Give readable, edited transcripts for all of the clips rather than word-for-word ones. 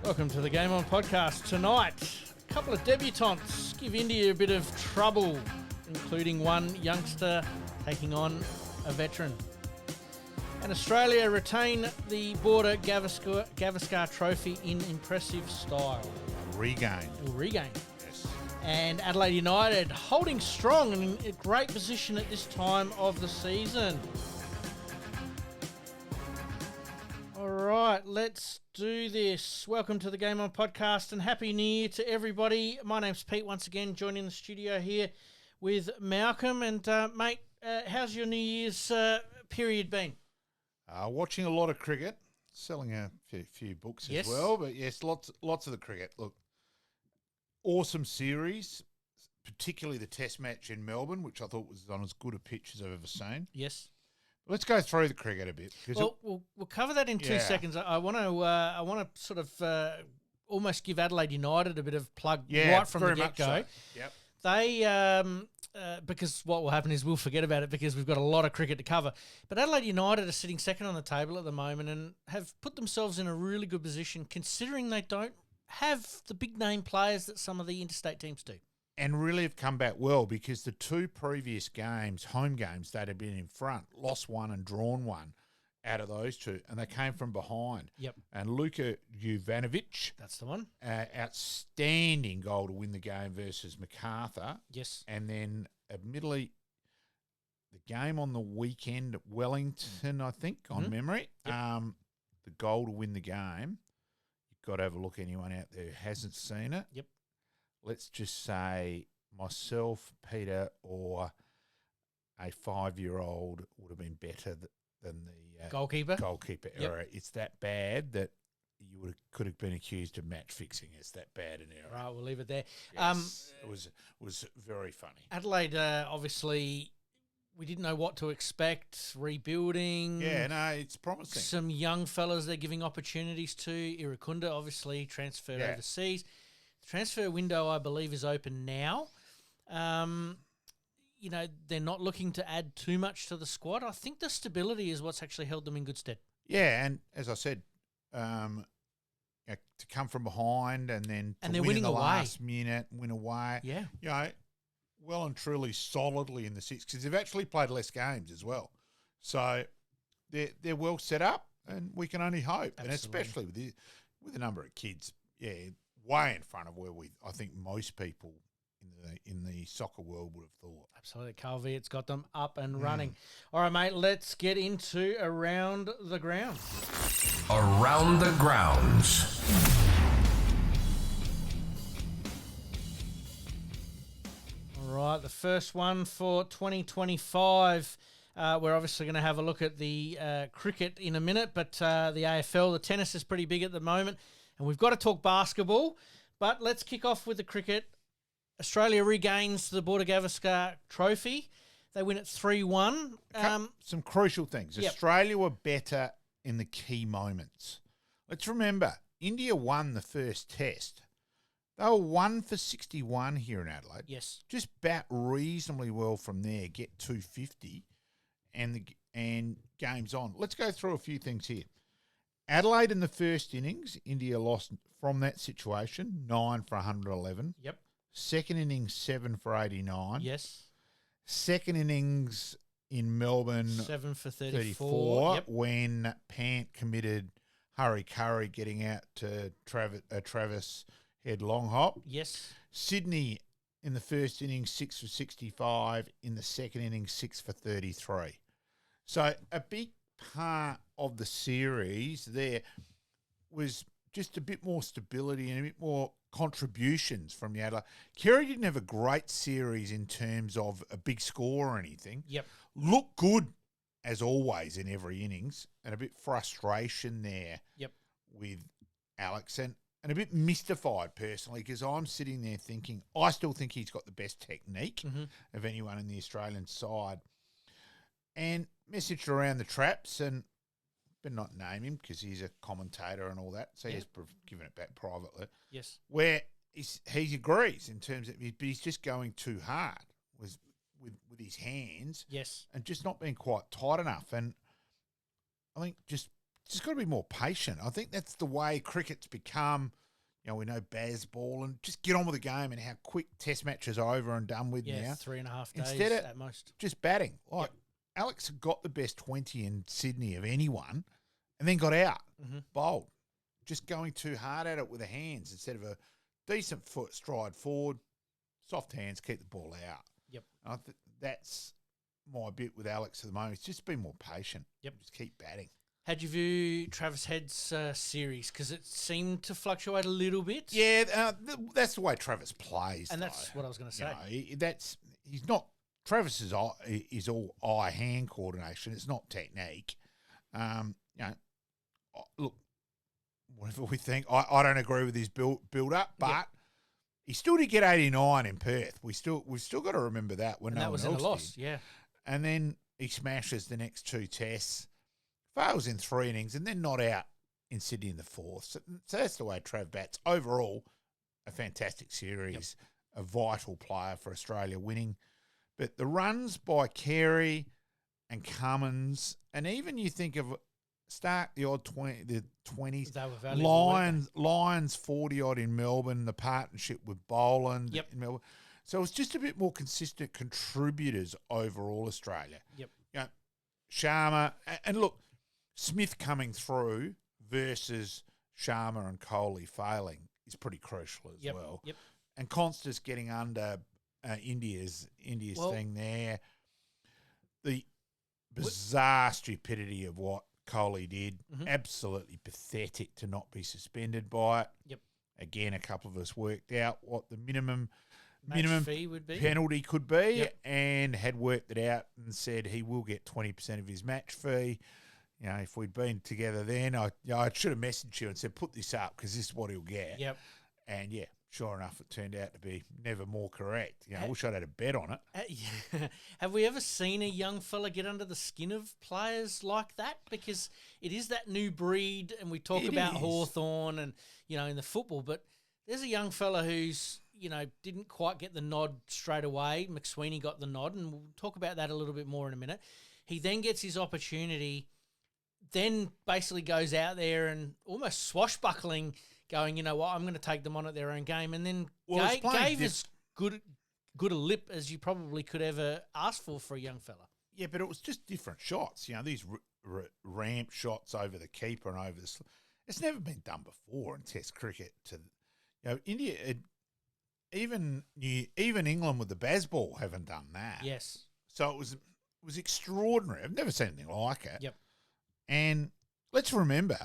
Welcome to the Game On podcast. Tonight, a couple of debutantes give India a bit of trouble, including one youngster taking on a veteran. And Australia retain the Border Gavaskar Trophy in impressive style. Regain. Yes. And Adelaide United holding strong and in a great position at this time of the season. All right, let's do this. Welcome to the Game On podcast and Happy New Year to everybody. My name's Pete, once again joining the studio here with Malcolm. And mate, how's your New Year's period been? Watching a lot of cricket, selling a few books as well. But yes, lots of the cricket. Look, awesome series, particularly the Test match in Melbourne, which I thought was on as good a pitch as I've ever seen. Yes. Let's go through the cricket a bit. We'll cover that in 2 seconds. I want to sort of almost give Adelaide United a bit of plug right from the get-go. So. Yep. They because what will happen is we'll forget about it because we've got a lot of cricket to cover. But Adelaide United are sitting second on the table at the moment and have put themselves in a really good position considering they don't have the big-name players that some of the interstate teams do. And really have come back well because the two previous games, home games, that had been in front, lost one and drawn one out of those two, and they came from behind. Yep. And Luka Jovanovic, that's the one, outstanding goal to win the game versus MacArthur. Yes. And then, admittedly, the game on the weekend at Wellington, I think, on memory, Yep. the goal to win the game. You've got to have a look, anyone out there who hasn't seen it. Yep. Let's just say myself, Peter, or a 5-year-old would have been better than the goalkeeper error. It's that bad that you could have been accused of match fixing. It's that bad an error. Right, we'll leave it there. Yes, it was very funny. Adelaide, obviously, we didn't know what to expect. Rebuilding. Yeah, no, it's promising. Some young fellas they're giving opportunities to. Irukunda, obviously, transferred overseas. The transfer window, I believe, is open now. They're not looking to add too much to the squad. I think the stability is what's actually held them in good stead. Yeah, and as I said, to come from behind and then to win in the last minute, win away. Yeah. Well and truly solidly in the six because they've actually played less games as well. So they're well set up and we can only hope. Absolutely. And especially with the number of kids, way in front of where I think most people in the soccer world would have thought. Absolutely. Carl Viet's got them up and running. All right, mate, let's get into Around the Grounds. Around the Grounds. All right, the first one for 2025. We're obviously going to have a look at the cricket in a minute, but the AFL, the tennis is pretty big at the moment, and we've got to talk basketball. But let's kick off with the cricket. Australia regains the Border Gavaskar Trophy. They win it 3-1. Some crucial things. Yep. Australia were better in the key moments. Let's remember, India won the first test. They were 1 for 61 here in Adelaide. Yes. Just bat reasonably well from there, get 250, and game's on. Let's go through a few things here. Adelaide in the first innings, India lost from that situation, 9 for 111. Yep. Second innings, 7 for 89. Yes. Second innings in Melbourne, 7 for 34. Yep. When Pant committed hurry curry getting out to Travis Head long hop. Yes. Sydney in the first innings, 6 for 65. In the second innings, 6 for 33. So a big part of the series there was just a bit more stability and a bit more contributions from the Adelaide. Kerry didn't have a great series in terms of a big score or anything. Yep. Looked good, as always, in every innings, and a bit frustration there with Alex, and a bit mystified personally because I'm sitting there thinking, I still think he's got the best technique of anyone in the Australian side. And messaged around the traps and but not name him because he's a commentator and all that. So he's given it back privately. Yes. Where he agrees in terms of he's just going too hard with his hands. Yes. And just not being quite tight enough. And I think just just got to be more patient. I think that's the way cricket's become. You know, we know baseball and just get on with the game and how quick test matches are over and done with now. 3.5 days Instead of at most. just batting. Like Alex got the best 20 in Sydney of anyone and then got out, bowled. Just going too hard at it with the hands instead of a decent foot stride forward, soft hands, keep the ball out. Yep. And that's my bit with Alex at the moment. It's just be more patient. Yep. Just keep batting. How'd you view Travis Head's series? Because it seemed to fluctuate a little bit. Yeah, that's the way Travis plays. And that's what I was going to say. You know, he's not. Travis is all eye-hand coordination. It's not technique. You know, look, whatever we think, I don't agree with his build-up, but he still did get 89 in Perth. We've still got to remember that when that was in a loss. Yeah, and then he smashes the next 2 tests. Fails in 3 innings and then not out in Sydney in the 4th. So that's the way Trav bats. Overall, a fantastic series, a vital player for Australia winning. But the runs by Carey and Cummins, and even you think of Stark, the odd 20s, they were valuable, Lions 40-odd in Melbourne, the partnership with Boland in Melbourne. So it's just a bit more consistent contributors overall, Australia. Yep. You know, Sharma, and look, Smith coming through versus Sharma and Kohli failing is pretty crucial as well. Yep. And Constance getting under India's thing there. The bizarre stupidity of what Kohli did, absolutely pathetic to not be suspended by it. Yep. Again, a couple of us worked out what the minimum fee would be. Penalty could be, and had worked it out and said he will get 20% of his match fee. You know, if we'd been together then, I should have messaged you and said, put this up because this is what he'll get. Yep. And, sure enough, it turned out to be never more correct. You know, I wish I'd had a bet on it. Have we ever seen a young fella get under the skin of players like that? Because it is that new breed, and we talk about Hawthorn and, in the football, but there's a young fella who's, didn't quite get the nod straight away. McSweeney got the nod, and we'll talk about that a little bit more in a minute. He then gets his opportunity, then basically goes out there and almost swashbuckling, going, you know what, I'm going to take them on at their own game. And then gave as good a lip as you probably could ever ask for a young fella. Yeah, but it was just different shots. These ramp shots over the keeper and over the... It's never been done before in Test cricket. India... Even England with the baseball haven't done that. Yes. So it was extraordinary. I've never seen anything like it. Yep. And let's remember,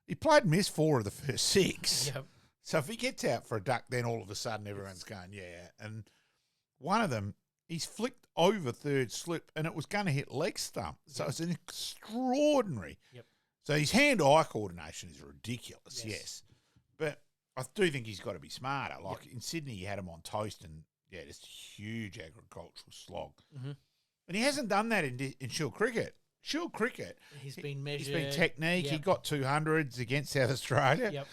he played miss 4 of the first 6. Yep. So if he gets out for a duck, then all of a sudden everyone's going, yeah. And one of them, he's flicked over third slip and it was going to hit leg stump. So it's an extraordinary. Yep. So his hand-eye coordination is ridiculous, yes. But I do think he's got to be smarter. Like in Sydney, he had him on toast and, just a huge agricultural slog. Mm-hmm. And he hasn't done that in Shield cricket. Shield cricket, he's been measured. He's been technique. Yep. He got 200s against South Australia. Yep.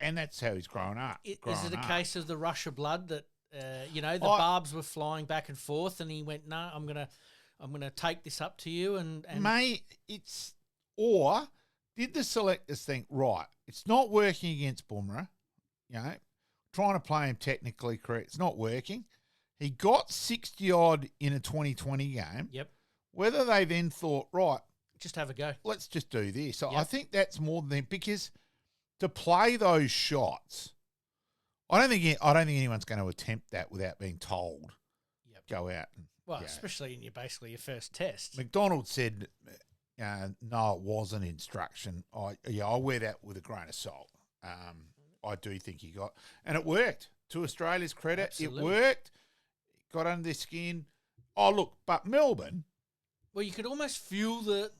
And that's how he's grown up. Is it a case of the rush of blood that, the barbs were flying back and forth and he went, no, I'm gonna take this up to you and or did the selectors think, right, it's not working against Bumrah, trying to play him technically correct, it's not working. He got 60-odd in a 2020 game. Yep. Whether they then thought, right, just have a go. Let's just do this. So I think that's more than because to play those shots, I don't think anyone's going to attempt that without being told. Yep. Go out and especially in your first test. McDonald said, no, it wasn't instruction. I wear that with a grain of salt. I do think he got, and it worked. To Australia's credit, Absolutely. It worked. Got under their skin. Oh look, but Melbourne. Well, you could almost feel the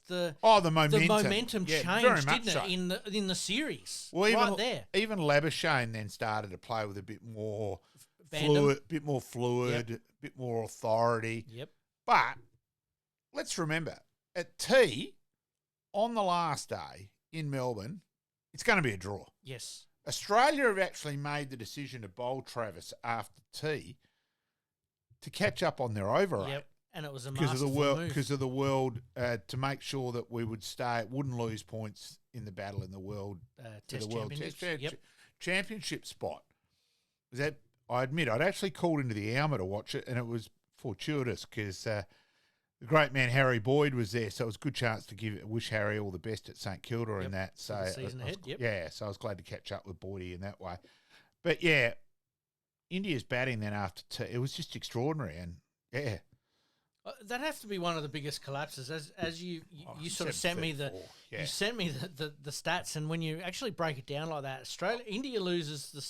momentum changed, didn't it, in the series? Well, there. Even Labuschagne then started to play with a bit more fluid, bit more authority. Yep. But let's remember, at T, on the last day in Melbourne, it's going to be a draw. Yes. Australia have actually made the decision to bowl Travis after T to catch up on their over rate. Yep. And it was a because of the masterful world, move. because of the world, to make sure that we would wouldn't lose points in the battle in the world for Test the World Test championships. Championship spot. That I admit, I'd actually called into the Alma to watch it, and it was fortuitous because the great man Harry Boyd was there, so it was a good chance to wish Harry all the best at St Kilda and that. So the season ahead. Yeah, so I was glad to catch up with Boydie in that way. But yeah, India's batting then after it was just extraordinary, and yeah. That'd have to be one of the biggest collapses. As you sort of sent me the yeah. you sent me the stats, and when you actually break it down like that, India loses the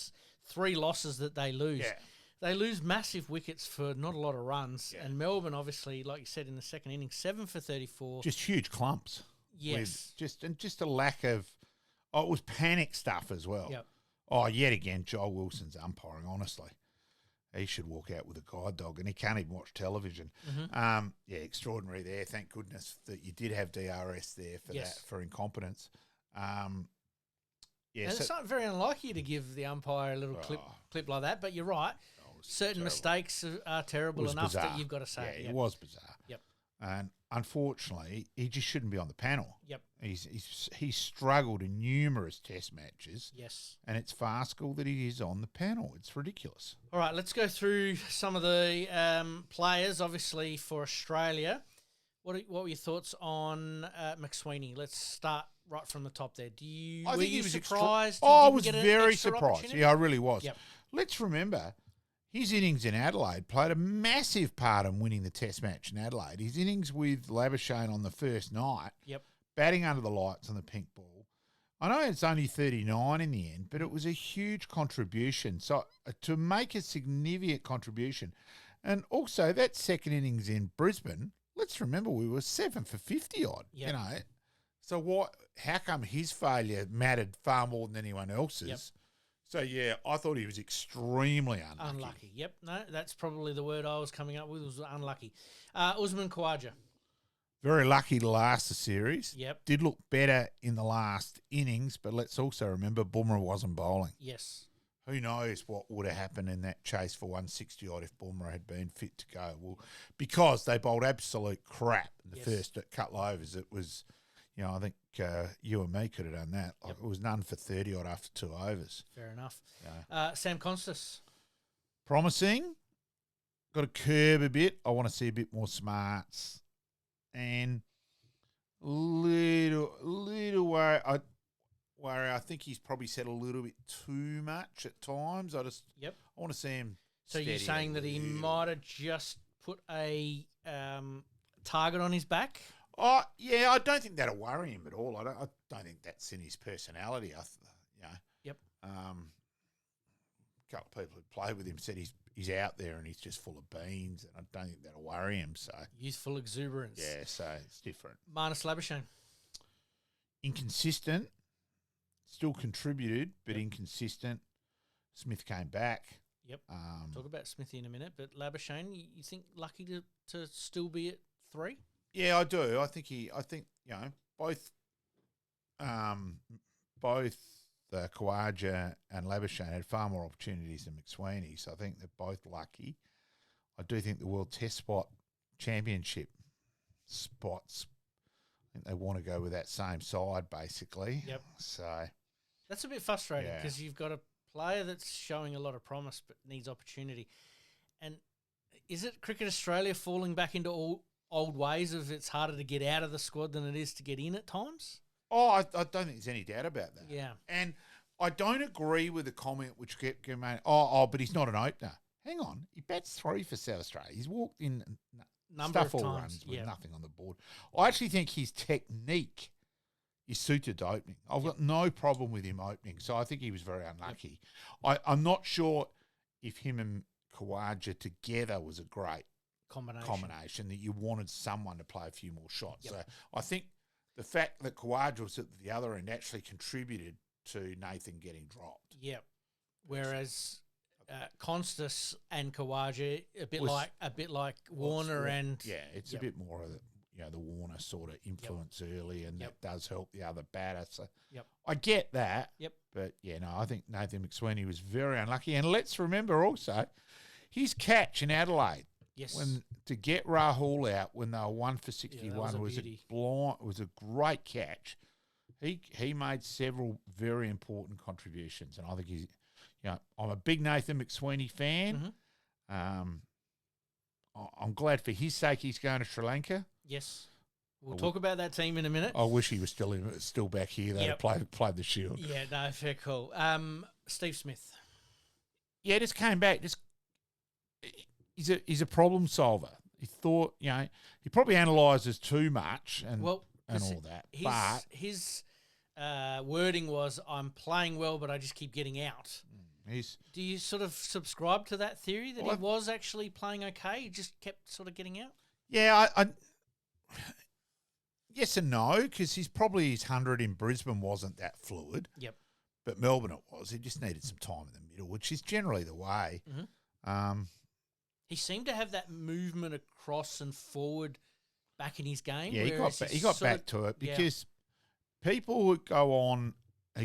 3 losses that they lose. Yeah. They lose massive wickets for not a lot of runs, Yeah. and Melbourne obviously, like you said in the second innings, 7 for 34. Just huge clumps. Yes, Just a lack of. Oh, it was panic stuff as well. Yep. Oh, yet again, Joel Wilson's umpiring. Honestly, he should walk out with a guide dog, and he can't even watch television. Mm-hmm. Yeah, extraordinary there. Thank goodness that you did have DRS there for that, for incompetence. Yeah, and it's not very unlikely to give the umpire a little clip like that, but you're right. Certain terrible. mistakes are terrible enough bizarre. that you've got to say it. It was bizarre. Yep. And unfortunately, he just shouldn't be on the panel. Yep. He's struggled in numerous Test matches. Yes. And it's farcical that he is on the panel. It's ridiculous. All right, let's go through some of the players, obviously, for Australia. What were your thoughts on McSweeney? Let's start right from the top there. Were you surprised? I was very surprised. Yeah, I really was. Yep. Let's remember, his innings in Adelaide played a massive part in winning the Test match in Adelaide. His innings with Labuschagne on the first night, batting under the lights on the pink ball. I know it's only 39 in the end, but it was a huge contribution. So to make a significant contribution, and also that second innings in Brisbane, let's remember we were 7 for 50 odd. Yep. You know, so how come his failure mattered far more than anyone else's? Yep. So, yeah, I thought he was extremely unlucky. Unlucky, yep. No, that's probably the word I was coming up with, was unlucky. Usman Khawaja. Very lucky to last the series. Yep. Did look better in the last innings, but let's also remember Bumrah wasn't bowling. Yes. Who knows what would have happened in that chase for 160-odd if Bumrah had been fit to go. Well, because they bowled absolute crap in the first couple of overs. It was, I think you and me could have done that. Like, it was none for 30-odd after 2 overs. Fair enough. Yeah. Sam Constas. Promising. Got to curb a bit. I want to see a bit more smarts. And little worry. I think he's probably said a little bit too much at times. I want to see him. So you're saying that he might have just put a target on his back? Oh yeah, I don't think that'll worry him at all. I don't think that's in his personality. Yep. A couple of people who play with him said he's out there and he's just full of beans, and I don't think that'll worry him. So youthful exuberance. Yeah, so it's different. Marnus Labuschagne. Inconsistent. Still contributed, but inconsistent. Smith came back. Yep. Talk about Smithy in a minute, but Labuschagne, you think lucky to still be at 3? Yeah, I do. I think both Khawaja and Labuschagne had far more opportunities than McSweeney, so I think they're both lucky. I do think the World Test Championship spots, I think they want to go with that same side, basically. Yep. So that's a bit frustrating because you've got a player that's showing a lot of promise but needs opportunity. And is it Cricket Australia falling back into old ways of it's harder to get out of the squad than it is to get in at times? Oh, I don't think there's any doubt about that. Yeah. And I don't agree with the comment which kept made, but he's not an opener. Hang on. He bats 3 for South Australia. He's walked in number of times runs with nothing on the board. I actually think his technique is suited to opening. I've got no problem with him opening, so I think he was very unlucky. I'm not sure if him and Khawaja together was a great combination that you wanted someone to play a few more shots. So I think the fact that Khawaja was at the other end actually contributed to Nathan getting dropped. Yep. Whereas Constas and Khawaja a bit like Warner and it's a bit more of the Warner sort of influence early, and that does help the other batter. So I get that. Yep. But I think Nathan McSweeney was very unlucky. And let's remember also his catch in Adelaide. Yes. To get Rahul out when they were 1 for 61 was a beauty. was a great catch. He made several very important contributions, and I think he's, I'm a big Nathan McSweeney fan. Mm-hmm. I'm glad for his sake he's going to Sri Lanka. Yes. We'll talk about that team in a minute. I wish he was still back here though, to play the Shield. Yeah, no, fair call. Steve Smith. Yeah, just came back. He's a problem solver. He thought, he probably analyses too much and all that. His wording was, "I'm playing well, but I just keep getting out." Do you sort of subscribe to that theory that he was actually playing okay? He just kept sort of getting out? Yeah, I yes and no, because his 100 in Brisbane wasn't that fluid. Yep. But Melbourne it was. He just needed some time in the middle, which is generally the way. Mm-hmm. He seemed to have that movement across and forward back in his game. Yeah, he got back to it because people who go on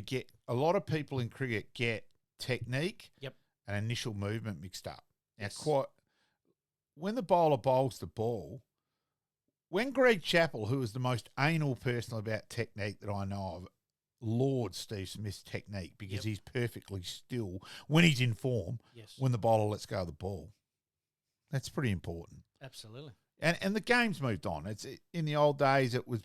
get a lot of people in cricket get technique and initial movement mixed up. Now, when the bowler bowls the ball, when Greg Chappell, who is the most anal person about technique that I know of, lauds Steve Smith's technique because he's perfectly still when he's in form when the bowler lets go of the ball. That's pretty important. Absolutely. And the game's moved on. It's in the old days it was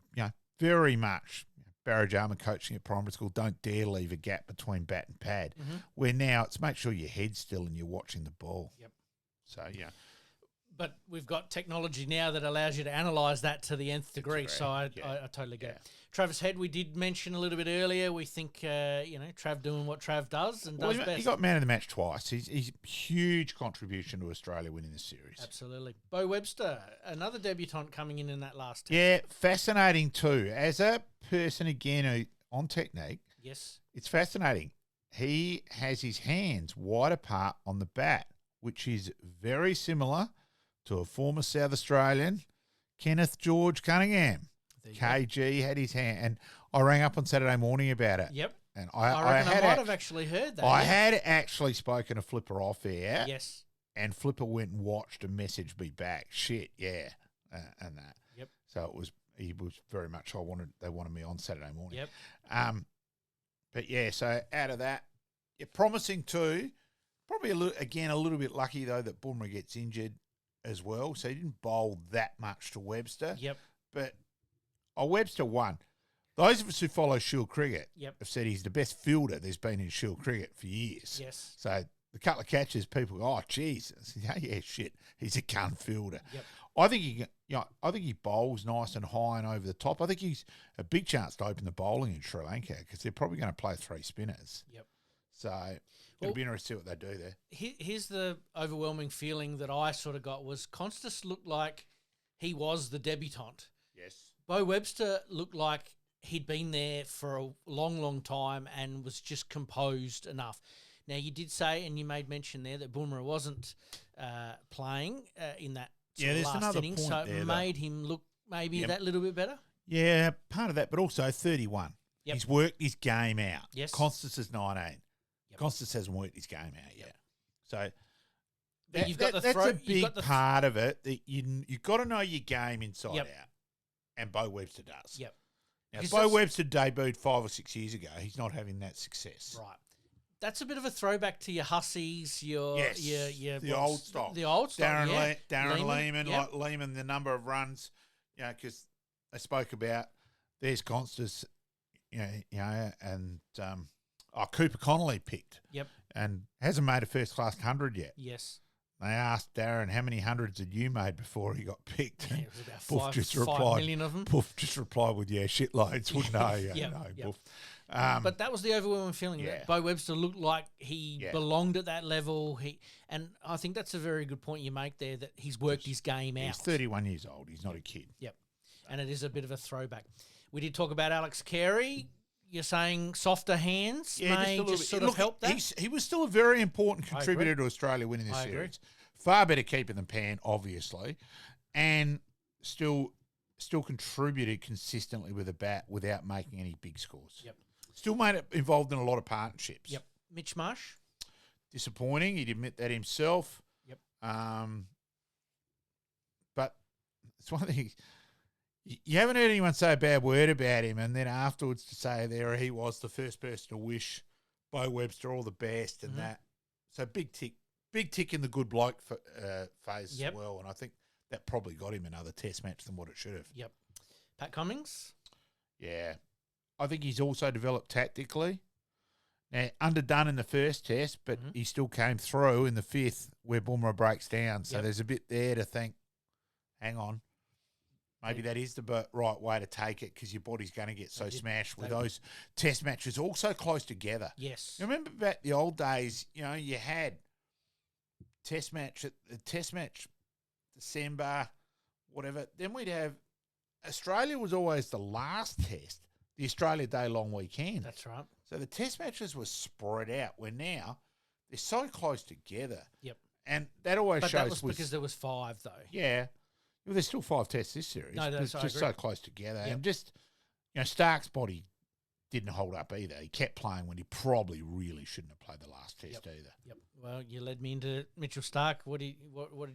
very much Barry Jarman coaching at primary school, don't dare leave a gap between bat and pad. Mm-hmm. Where now it's make sure your head's still and you're watching the ball. Yep. So, But we've got technology now that allows you to analyse that to the nth degree. So I totally get it. Travis Head, we did mention a little bit earlier. We think, Trav doing what Trav does and does best. He got man of the match twice. He's a huge contribution to Australia winning the series. Absolutely. Bo Webster, another debutant coming in that last test. Yeah, fascinating too. As a person, again, on technique, it's fascinating. He has his hands wide apart on the bat, which is very similar to a former South Australian, Kenneth George Cunningham. KG had his hand, and I rang up on Saturday morning about it. Yep. And I might have actually heard that. I had actually spoken to Flipper off air. Yes. And Flipper went and watched and messaged me back. Shit, yeah, and that. Yep. So he was very much. They wanted me on Saturday morning. Yep. But yeah, so out of that, promising too. Probably a little bit lucky though that Bumrah gets injured as well, so he didn't bowl that much to Webster. Yep. But Webster won. Those of us who follow Shield cricket have said he's the best fielder there's been in Shield cricket for years. Yes. So the couple of catches, people go, "Oh, Jesus, yeah, shit, he's a gun fielder." Yep. I think he bowls nice and high and over the top. I think he's a big chance to open the bowling in Sri Lanka because they're probably going to play 3 spinners. Yep. So it'll be interesting to see what they do there. Here's the overwhelming feeling that I sort of got was Constas looked like he was the debutant. Yes. Bo Webster looked like he'd been there for a long, long time and was just composed enough. Now, you did say, and you made mention there, that Bumrah wasn't playing in that last inning, so it made him look maybe that little bit better? Yeah, part of that, but also 31. Yep. He's worked his game out. Yes. Constas is 19. Yep. Constas hasn't worked his game out yet. So that's a big part of it. That you've got to know your game inside out, and Bo Webster does. Yep. Now, Bo Webster debuted 5 or 6 years ago. He's not having that success. Right. That's a bit of a throwback to your Hussies, the old stock. The old stock, Darren Lehman, like Lehman, the number of runs, because they spoke about there's Constas, and Cooper Connolly picked. Yep. And hasn't made a first-class 100 yet. Yes. They asked Darren, how many hundreds had you made before he got picked? Yeah, it was about 5 million of them. Poof just replied with, shitloads, wouldn't know. Poof. But that was the overwhelming feeling. That Bo Webster looked like he belonged at that level. And I think that's a very good point you make there, that he's worked his game out. He's 31 years old. He's not a kid. Yep. And it is a bit of a throwback. We did talk about Alex Carey. You're saying softer hands may just sort of help that? He was still a very important contributor to Australia winning this series. Far better keeper than Pan, obviously, and still contributed consistently with a bat without making any big scores. Yep. Still made it involved in a lot of partnerships. Yep. Mitch Marsh? Disappointing. He'd admit that himself. Yep. it's one thing. You haven't heard anyone say a bad word about him, and then afterwards to say there he was the first person to wish Bo Webster all the best and that. So big tick in the good bloke phase as well, and I think that probably got him another test match than what it should have. Yep. Pat Cummings? Yeah. I think he's also developed tactically. Now, underdone in the first test, but he still came through in the fifth where Boomerang breaks down. So there's a bit there to think, hang on, maybe that is the right way to take it because your body's going to get so smashed with those test matches all so close together. Yes. You remember back the old days, you know, you had test match, December, whatever. Then we'd have Australia was always the last test, the Australia Day long weekend. That's right. So the test matches were spread out, where now they're so close together. Yep. And that always shows... But that was because there was 5, though. Yeah. Well, there's still 5 tests this series. No, it's just so close together. Yep. And just, you know, Stark's body didn't hold up either. He kept playing when he probably really shouldn't have played the last test either. Yep. Well, you led me into Mitchell Stark. What did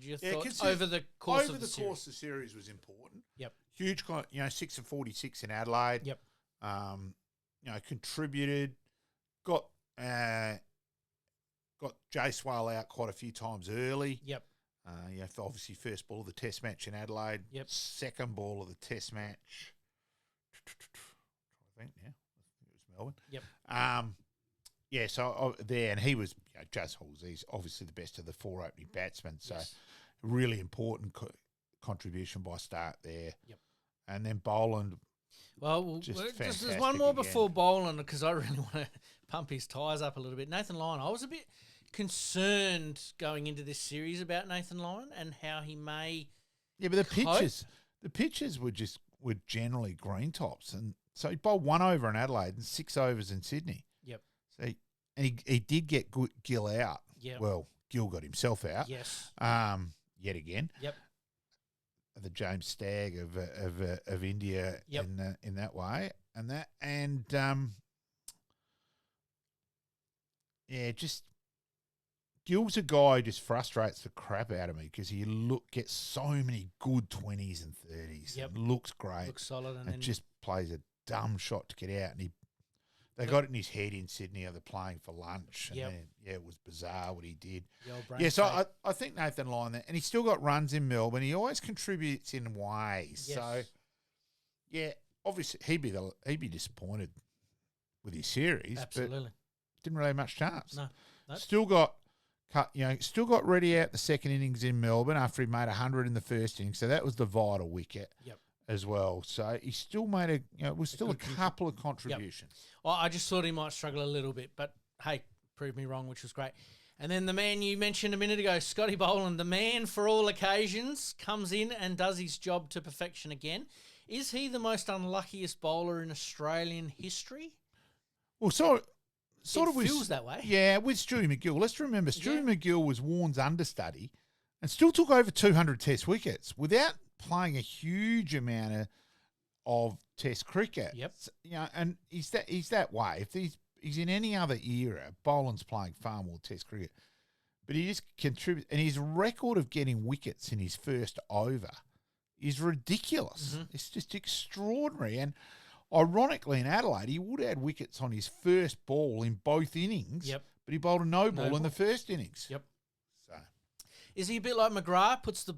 you thought over the course of the series? Course, the series was important. Yep. Huge, 6 of 46 in Adelaide. Yep. Contributed, got Jay Swale out quite a few times early. Yep. Obviously first ball of the test match in Adelaide. Yep. Second ball of the test match. I think it was Melbourne. Yep. So there, and he was, Jaz Halls, he's obviously the best of the 4 opening batsmen. So really important contribution by Stark there. Yep. And then Boland. Well, there's one more before Boland because I really want to pump his tyres up a little bit. Nathan Lyon, I was a bit concerned going into this series about Nathan Lyon and how he may. Yeah, but the pitches were generally green tops, and so he bowled 1 over in Adelaide and 6 overs in Sydney. Yep. So he did get Gill out. Yeah. Well, Gill got himself out. Yes. Yet again. Yep. The James Stagg of India in that way, just Gill's a guy who just frustrates the crap out of me because he gets so many good 20s and 30s. Yep. Looks great. Looks solid. And just plays a dumb shot to get out. And they got it in his head in Sydney of the playing for lunch. And it was bizarre what he did. So I think Nathan Lyon there. And he's still got runs in Melbourne. He always contributes in ways. Yes. So, obviously he'd be disappointed with his series. Absolutely. But didn't really have much chance. No. Still got ready out the second innings in Melbourne after he made 100 in the first innings. So that was the vital wicket as well. So he still made a couple of contributions. Yep. Well, I just thought he might struggle a little bit, but hey, proved me wrong, which was great. And then the man you mentioned a minute ago, Scotty Boland, the man for all occasions, comes in and does his job to perfection again. Is he the most unluckiest bowler in Australian history? Well, it feels that way. Yeah, with Stewie McGill. Let's remember, Stewie McGill was Warne's understudy and still took over 200 test wickets without playing a huge amount of test cricket. Yep. And he's that way. If he's in any other era, Boland's playing far more test cricket. But he just contributes, and his record of getting wickets in his first over is ridiculous. Mm-hmm. It's just extraordinary. And ironically, in Adelaide, he would have had wickets on his first ball in both innings, but he bowled a no ball in the first innings. Yep. So, is he a bit like McGrath? Puts the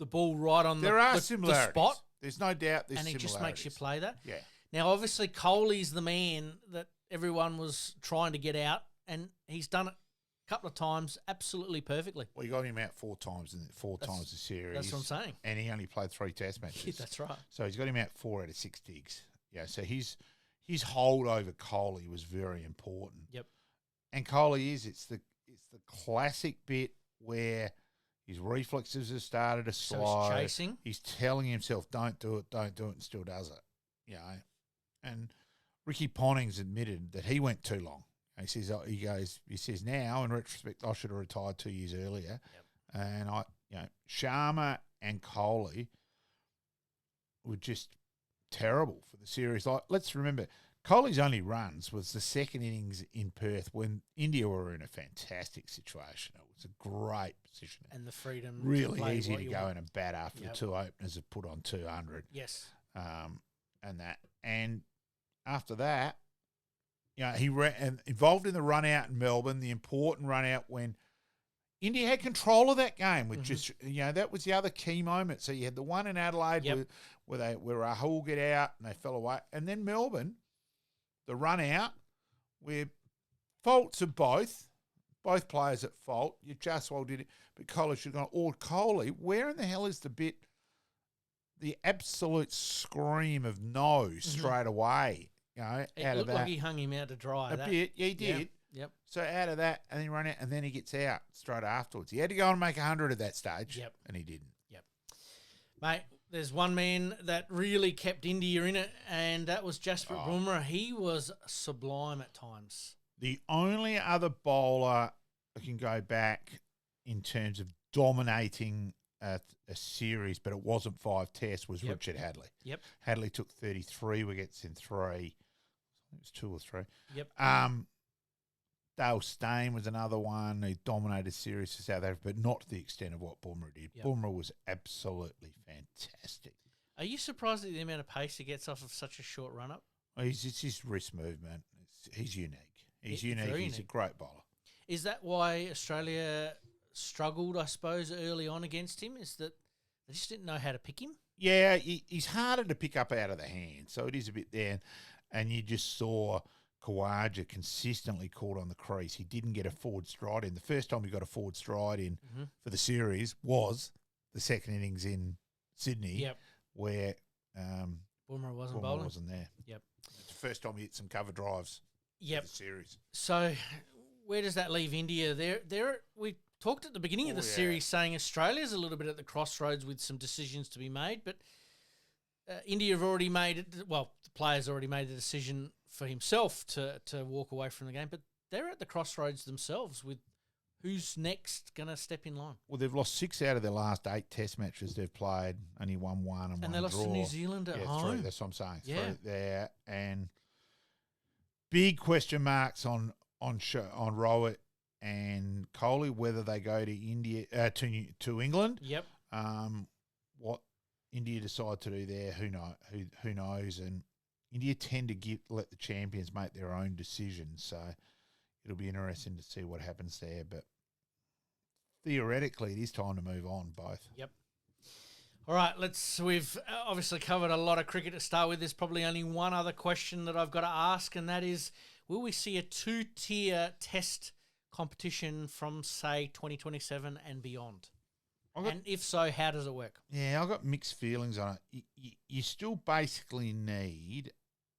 ball right on the spot? There's no doubt there's and he just makes you play that? Yeah. Now, obviously, Kohli's the man that everyone was trying to get out, and he's done it a couple of times absolutely perfectly. Well, you got him out 4 times the series. That's what I'm saying. And he only played 3 test matches. Yeah, that's right. So he's got him out 4 out of 6 digs. Yeah, so his hold over Kohli was very important. Yep. And Kohli it's the classic bit where his reflexes have started to slow. So he's chasing. He's telling himself, don't do it, and still does it. You know. And Ricky Ponning's admitted that he went too long. And he says now, in retrospect, I should have retired 2 years earlier. Yep. And Sharma and Kohli were just terrible for the series. Like, let's remember, Kohli's only runs was the second innings in Perth when India were in a fantastic situation. It was a great position. And the freedom. Really easy to go in and bat after Yep. the two openers have put on 200. Yes. And that. And after that, you know, he ran involved in the run out in Melbourne, the important run out when India had control of that game, which is, you know, that was the other key moment. So you had the one in Adelaide where Rahul get out and they fell away. And then Melbourne, the run out, where faults of both players at fault. You just well did it, but Kohli should have gone, or Kohli, where in the hell is the absolute scream of no straight away? You know, It out of looked that. like he hung him out to dry. A bit, yeah, he did. Yep. So out of that, and then he run out, and then he gets out straight afterwards. He had to go and make 100 at that stage, and he didn't. Yep. Mate, there's one man that really kept India in it, and that was Jasper Bumrah. He was sublime at times. The only other bowler that can go back in terms of dominating a series, but it wasn't 5 tests, was Richard Hadley. Yep. Hadley took 33 wickets in 3. It was 2 or 3. Yep. Dale Steyn was another one who dominated series for South Africa, but not to the extent of what Bumrah did. Yep. Bumrah was absolutely fantastic. Are you surprised at the amount of pace he gets off of such a short run-up? It's his wrist movement. He's unique. He's Very unique. He's unique. a great bowler. Is that why Australia struggled, I suppose, early on against him? Is that they just didn't know how to pick him? Yeah, he's harder to pick up out of the hand, so it is a bit there. And you just saw Khawaja consistently caught on the crease. He didn't get a forward stride in. The first time he got a forward stride in for the series was the second innings in Sydney, where Bumrah wasn't Bumrah bowling. wasn't there. Yep. It's the first time he hit some cover drives Yep. for the series. So where does that leave India? We talked at the beginning of the series saying Australia's a little bit at the crossroads with some decisions to be made, but India have already made it. Well, the players already made the decision for himself to walk away from the game, but they're at the crossroads themselves with who's next going to step in line. Well, they've lost 6 out of their last 8 test matches they've played, only won 1 and 1 And they lost draw. to New Zealand at home. 3, that's what I'm saying. Yeah. 3 there. And big question marks on Rowett and Kohli, whether they go to India to England. Yep. What India decide to do there, who knows? And India tend to let the champions make their own decisions, so it'll be interesting to see what happens there. But theoretically, it is time to move on, both. Yep. All right, we've obviously covered a lot of cricket to start with. There's probably only one other question that I've got to ask, and that is, will we see a 2-tier test competition from, say, 2027 and beyond? And if so, how does it work? Yeah, I've got mixed feelings on it. You still basically need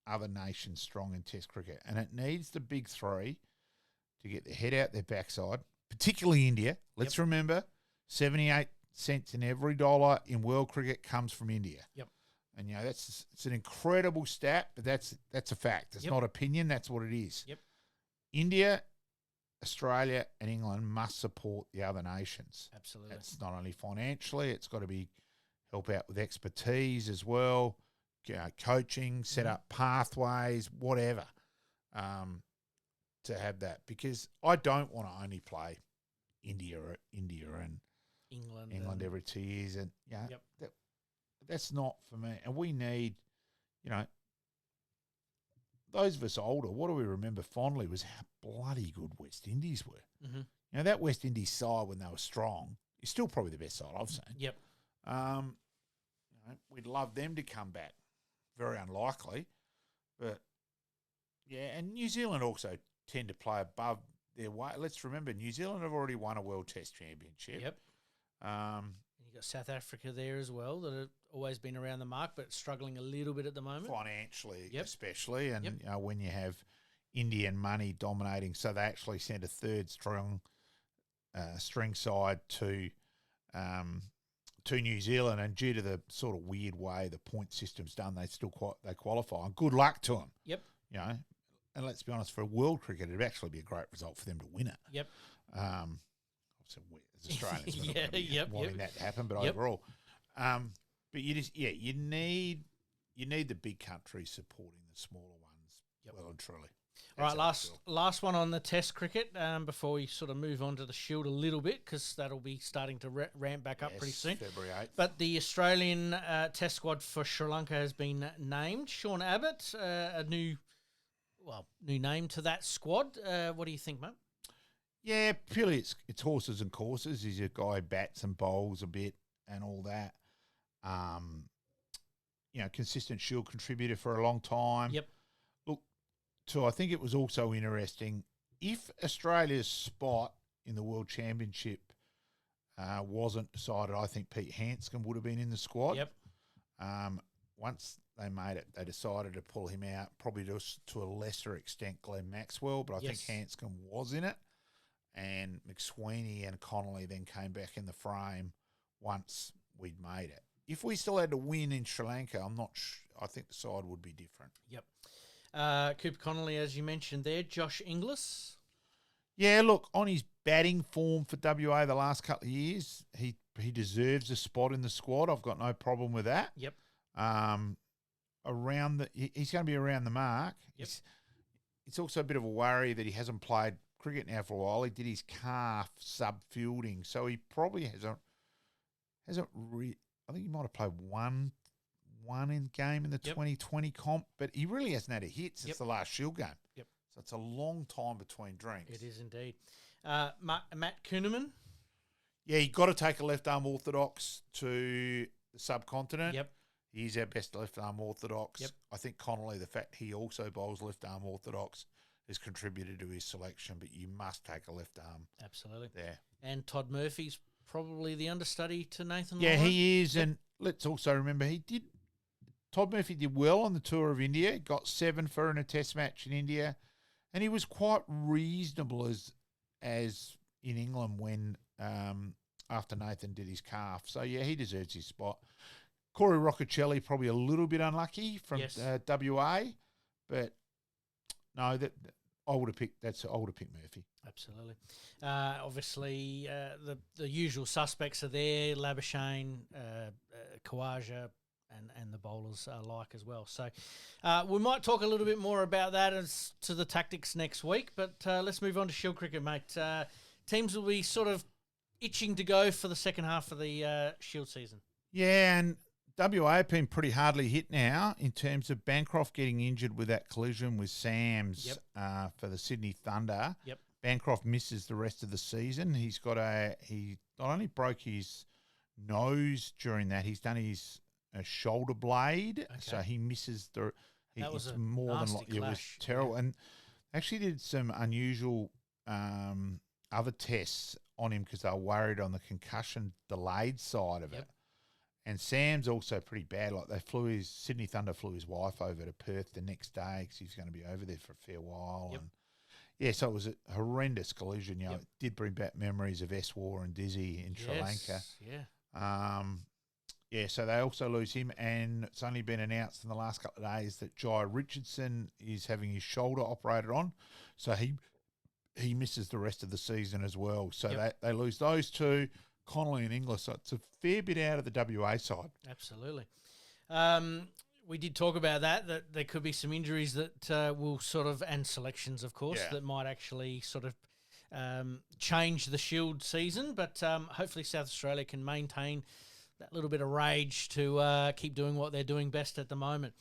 other nations strong in test cricket, and it needs the big 3 to get their head out their backside, particularly India. Let's remember, 78 cents in every dollar in world cricket comes from India. Yep. And, you know, it's an incredible stat, but that's a fact. It's not opinion. That's what it is. Yep. India, Australia and England must support the other nations. Absolutely. It's not only financially, it's got to be help out with expertise as well, coaching, set up pathways, whatever, to have that. Because I don't want to only play India and England every 2 years. And, that's not for me. And we need, those of us older, what do we remember fondly was how bloody good West Indies were. Mm-hmm. That West Indies side when they were strong is still probably the best side I've seen. Yep. We'd love them to come back. Very unlikely. But, and New Zealand also tend to play above their weight. Let's remember, New Zealand have already won a World Test Championship. Yep. You've got South Africa there as well that have always been around the mark but struggling a little bit at the moment. Financially especially. And when you have Indian money dominating, so they actually sent a third string side to New Zealand, and due to the sort of weird way the point system's done, they qualify. And good luck to them. Yep. And let's be honest, for world cricket, it'd actually be a great result for them to win it. Yep. Obviously, as Australians, we're not going to be wanting that to happen, but overall, but you need the big countries supporting the smaller ones well and truly. All right, That's how I feel. last one on the Test cricket before we sort of move on to the Shield a little bit, because that'll be starting to ramp back up pretty soon. February 8th. But the Australian Test squad for Sri Lanka has been named. Sean Abbott, a new name to that squad. What do you think, mate? Yeah, purely it's horses and courses. He's a guy who bats and bowls a bit and all that. Consistent Shield contributor for a long time. Yep. So I think it was also interesting, if Australia's spot in the World Championship wasn't decided, I think Pete Hanscom would have been in the squad. Yep. Once they made it, they decided to pull him out, probably to a lesser extent Glenn Maxwell, but I think Hanscom was in it. And McSweeney and Connolly then came back in the frame once we'd made it. If we still had to win in Sri Lanka, I'm not I think the side would be different. Yep. Cooper Connolly, as you mentioned there. Josh Inglis. Yeah, look, on his batting form for WA the last couple of years, he deserves a spot in the squad. I've got no problem with that. Yep. He's going to be around the mark. Yep. It's also a bit of a worry that he hasn't played cricket now for a while. He did his calf sub-fielding, so he probably hasn't I think he might have played one in game in the 2020 comp, but he really hasn't had a hit since the last Shield game. Yep. So it's a long time between drinks. It is indeed. Matt Kuhneman. Yeah, you got to take a left arm orthodox to the subcontinent. Yep. He's our best left arm orthodox. Yep. I think Connolly, the fact he also bowls left arm orthodox, has contributed to his selection, but you must take a left arm. Absolutely. There. And Todd Murphy's probably the understudy to Nathan Yeah, Lyon. he is. And let's also remember Todd Murphy did well on the tour of India, got 7 for in a test match in India, and he was quite reasonable as in England when after Nathan did his calf. So, yeah, he deserves his spot. Corey Roccacelli probably a little bit unlucky from WA, but no, I would have picked Murphy. Absolutely. Obviously, the usual suspects are there: Labuschagne, Khawaja, and the bowlers alike as well. So we might talk a little bit more about that as to the tactics next week. But let's move on to Shield cricket, mate. Teams will be sort of itching to go for the second half of the Shield season. Yeah, and WA have been pretty hardly hit now in terms of Bancroft getting injured with that collision with Sams for the Sydney Thunder. Yep. Bancroft misses the rest of the season. He not only broke his nose during that, he's done his shoulder blade, so he misses the. That was it's a more nasty than it was clash. terrible, and actually did some unusual other tests on him because they were worried on the concussion delayed side of it. And Sam's also pretty bad. Like Sydney Thunder flew his wife over to Perth the next day because he's going to be over there for a fair while. Yep. And yeah, so it was a horrendous collision. You know, it did bring back memories of War and Dizzy in Sri Lanka. Yeah. So they also lose him, and it's only been announced in the last couple of days that Jai Richardson is having his shoulder operated on, so he misses the rest of the season as well. So they lose those two. Connolly and Inglis, so it's a fair bit out of the WA side. Absolutely. We did talk about that there could be some injuries that will sort of, and selections, of course, that might actually sort of change the Shield season, but hopefully South Australia can maintain that little bit of rage to keep doing what they're doing best at the moment.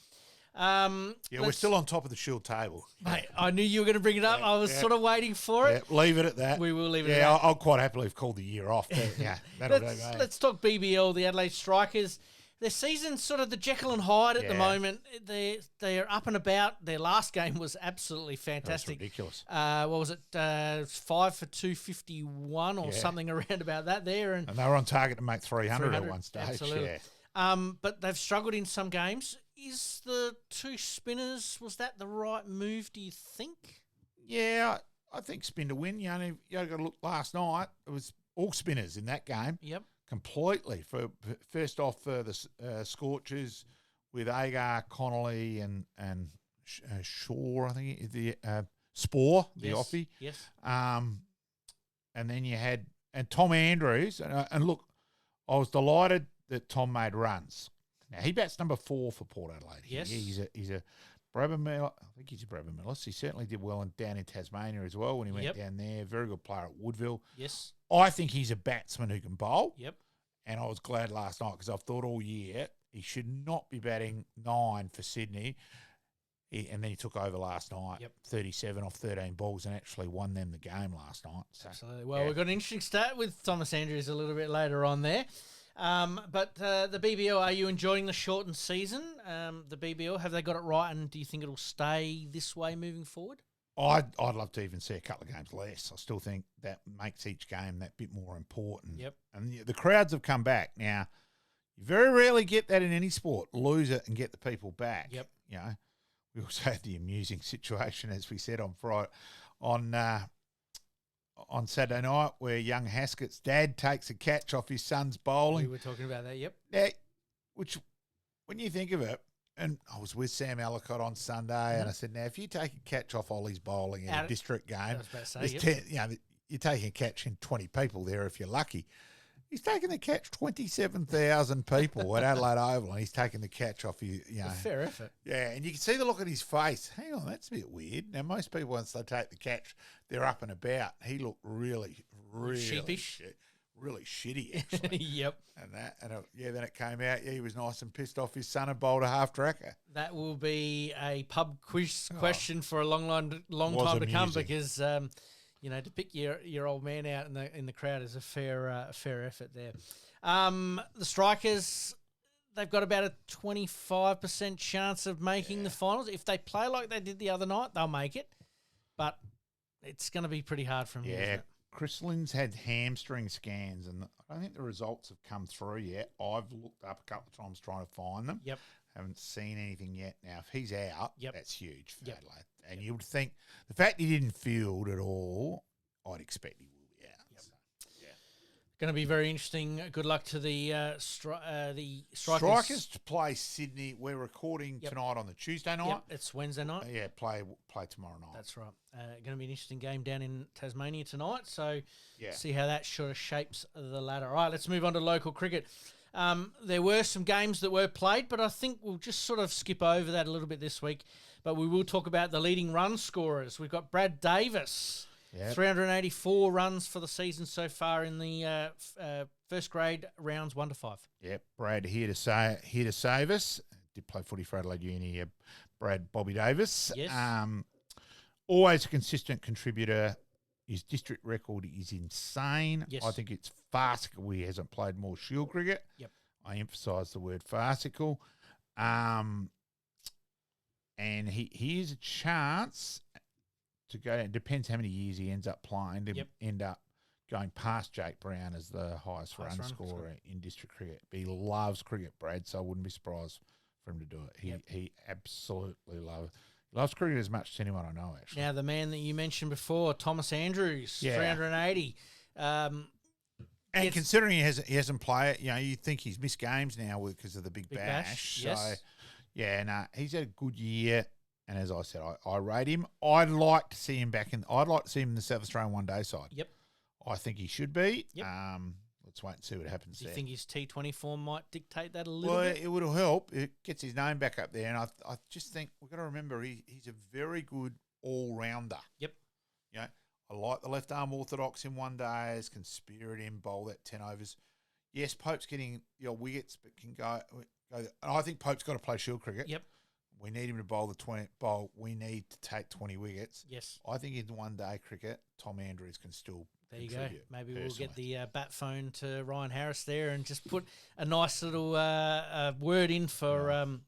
We're still on top of the Shield table. Mate, I knew you were going to bring it up. I was sort of waiting for it. Leave it at that. We will leave it at that. that. I'll quite happily have called the year off. That'll do, mate. Let's talk BBL, the Adelaide Strikers. Their season's sort of the Jekyll and Hyde at the moment. They're up and about. Their last game was absolutely fantastic. That's ridiculous. What was it? 5 for 251 or something around about that there. And they were on target to make 300 at one stage. Absolutely. But they've struggled in some games. Is the 2 spinners, was that the right move, do you think? Yeah, I think spin to win. You got to look last night. It was all spinners in that game. Yep. Completely. First off, the Scorchers with Agar, Connolly, and Shaw, I think, the Spore, the offie. Yes. And then you had Tom Andrews. And look, I was delighted that Tom made runs. Now, he bats number 4 for Port Adelaide. Yes. He's a Brabham, I think he's a Brabham medalist. He certainly did well down in Tasmania as well when he went down there. Very good player at Woodville. Yes. I think he's a batsman who can bowl. Yep. And I was glad last night because I've thought all year he should not be batting 9 for Sydney. And then he took over last night, 37 off 13 balls, and actually won them the game last night. So, absolutely. Well, we've got an interesting start with Thomas Andrews a little bit later on there. But the BBL, are you enjoying the shortened season? The BBL, have they got it right, and do you think it'll stay this way moving forward? I'd love to even see a couple of games less. I still think that makes each game that bit more important. Yep. And the crowds have come back. Now, you very rarely get that in any sport, lose it and get the people back. Yep. You know, we also had the amusing situation, as we said, on Friday, on Saturday night, where young Haskett's dad takes a catch off his son's bowling. We were talking about that, yep. Now, which, when you think of it, and I was with Sam Ellicott on Sunday, and I said, now, if you take a catch off Ollie's bowling in a district game, I was about to say, you're taking a catch in 20 people there if you're lucky. He's taking the catch 27,000 people at Adelaide Oval, and he's taking the catch off you. A fair effort. Yeah, and you can see the look on his face. Hang on, that's a bit weird. Now, most people, once they take the catch, they're up and about. He looked really sheepish. Really shitty, actually. Yep. Then it came out. Yeah, he was nice and pissed off his son had bowled a half tracker. That will be a pub quiz question for a long time to come, because to pick your old man out in the crowd is a fair effort there. The Strikers, they've got about a 25% chance of making the finals. If they play like they did the other night, they'll make it. But it's going to be pretty hard for them. Yeah, Chris Lynn's had hamstring scans, and I don't think the results have come through yet. I've looked up a couple of times trying to find them. Yep. Haven't seen anything yet. Now, if he's out, that's huge for Adelaide. And you would think the fact he didn't field at all, I'd expect he will be out. Yep. So, going to be very interesting. Good luck to the Strikers. Strikers to play Sydney. We're recording tonight on the Tuesday night. Yep, it's Wednesday night. Play tomorrow night. That's right. Going to be an interesting game down in Tasmania tonight. So see how that sort of shapes the ladder. All right, let's move on to local cricket. There were some games that were played, but I think we'll just sort of skip over that a little bit this week. But we will talk about the leading run scorers. We've got Brad Davis, 384 runs for the season so far in the first grade rounds 1 to 5. Yep, Brad here to save us. Did play footy for Adelaide Uni. Brad Bobby Davis. Yes. Always a consistent contributor. His district record is insane. Yes. I think it's farcical he hasn't played more Shield cricket. Yep. I emphasise the word farcical. And he has a chance to go. It depends how many years he ends up playing to end up going past Jake Brown as the highest run scorer in district cricket. But he loves cricket, Brad, so I wouldn't be surprised for him to do it. He absolutely loves cricket as much as anyone I know, actually. Now, the man that you mentioned before, Thomas Andrews, 380. And considering he hasn't played, you think he's missed games now because of the Big Bash. Yes. So, he's had a good year. And as I said, I rate him. I'd like to see him I'd like to see him in the South Australian one-day side. Yep. I think he should be. Yep. Let's wait and see what happens there. Do you think his T20 form might dictate that a little bit? Well, it would help. It gets his name back up there. And I just think we've got to remember he's a very good all-rounder. Yep. I like the left-arm orthodox in one days, can spirit him, bowl that 10 overs. Yes, Pope's getting wickets, but can go. And I think Pope's got to play Shield cricket. Yep. We need him to bowl we need to take 20 wickets. Yes. I think in one-day cricket, Tom Andrews can still There you go. contribute. Maybe personally. we'll get the bat phone to Ryan Harris there and just put a nice little word in for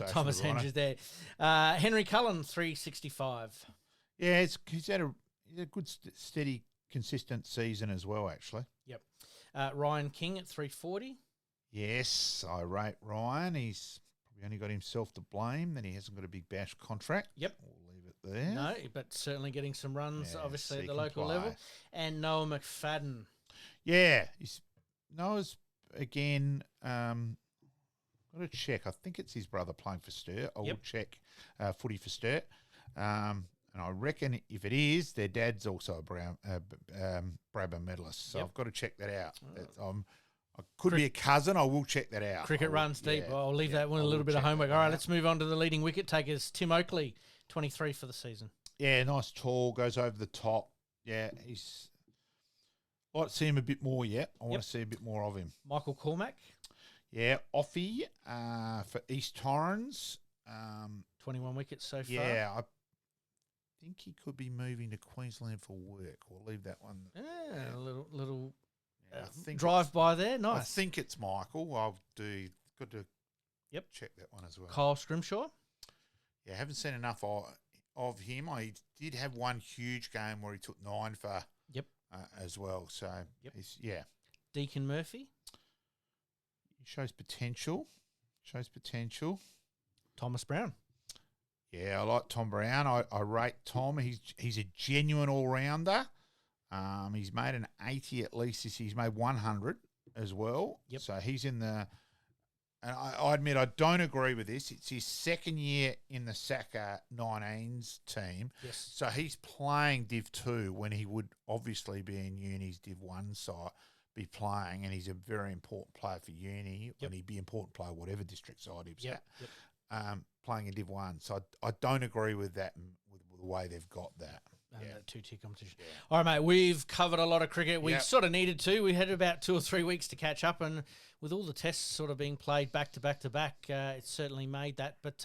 Thomas Andrews there. Henry Cullen, 365. Yeah, he's had a good, steady, consistent season as well, actually. Yep. Ryan King at 340. Yes, I rate Ryan. He's probably only got himself to blame that he hasn't got a big bash contract. Yep. We'll leave it there. No, but certainly getting some runs, obviously, at the local play. level. And Noah McFadden. Yeah. Noah's, again, got to check. I think it's his brother playing for Sturt. I will check footy for Sturt. And I reckon if it is, their dad's also a Brabham medalist. So I've got to check that out. Could be a cousin. I will check that out. Cricket runs deep. Yeah, I'll leave that one I a little will bit of check homework. that All right, out. let's move on to the leading wicket takers. Tim Oakley, 23 for the season. Yeah, nice tall, goes over the top. Yeah, he's. I'd like to see him a bit more yet. I want to see a bit more of him. Michael Cormack. Yeah, Offie for East Torrens. 21 wickets so far. Yeah, I think he could be moving to Queensland for work. We'll leave that one. Yeah, a little I think drive by there. I Nice. think it's Michael. I'll do. Got to check that one as well. Kyle Scrimshaw. Yeah, I haven't seen enough of him. I did have one huge game where he took 9 for as well. So, he's, Deacon Murphy. He shows potential. Thomas Brown. Yeah, I like Tom Brown. I rate Tom. He's a genuine all-rounder. He's made an 80 at least. He's made 100 as well. Yep. So he's in the... And I admit I don't agree with this. It's his second year in the Saka 19s team. Yes. So he's playing Div 2 when he would obviously be in Uni's Div 1 side, be playing, and he's a very important player for Uni, and he'd be an important player whatever district side he was at, playing in Div 1. So I don't agree with that, with the way they've got that. That 2-tier competition. Yeah. All right, mate, we've covered a lot of cricket. We sort of needed to. We had about 2 or 3 weeks to catch up, and with all the tests sort of being played back to back to back, it certainly made that. But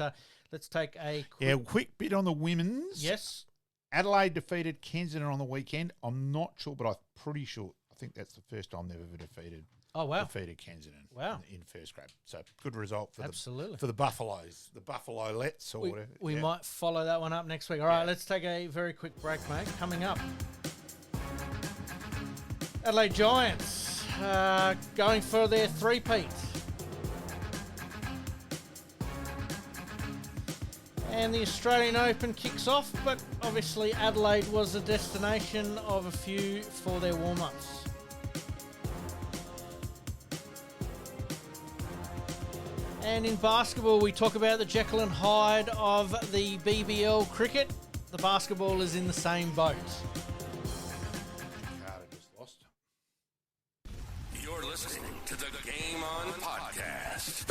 let's take a quick bit on the women's. Yes. Adelaide defeated Kensington on the weekend. I'm not sure, but I'm pretty sure. I think that's the first time they've ever defeated. Oh, wow. Defeated Kensington. Wow. In first grade. So good result for Absolutely. for the Buffaloes. The Buffalo-lets or whatever. We might follow that one up next week. All right, let's take a very quick break, mate. Coming up, Adelaide Giants going for their three-peat. And the Australian Open kicks off, but obviously Adelaide was the destination of a few for their warm-ups. And in basketball, we talk about the Jekyll and Hyde of the BBL cricket. The basketball is in the same boat. Carter just lost. You're listening to the Game On Podcast.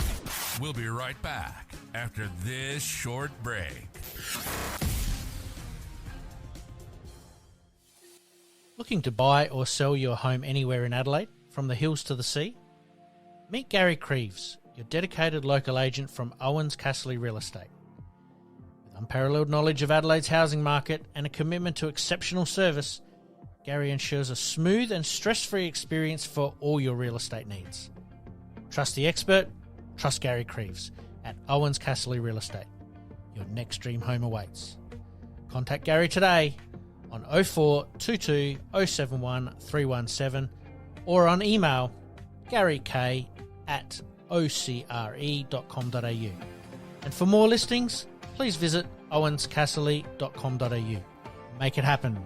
We'll be right back after this short break. Looking to buy or sell your home anywhere in Adelaide, from the hills to the sea? Meet Gary KRIEVS, your dedicated local agent from OUWENS CASSERLY Real Estate. With unparalleled knowledge of Adelaide's housing market and a commitment to exceptional service, Gary ensures a smooth and stress-free experience for all your real estate needs. Trust the expert, trust Gary KRIEVS at OUWENS CASSERLY Real Estate. Your next dream home awaits. Contact Gary today on 0422 071 317 or on email garyk@ocre.com.au. And for more listings, please visit owenscasserly.com.au. Make it happen.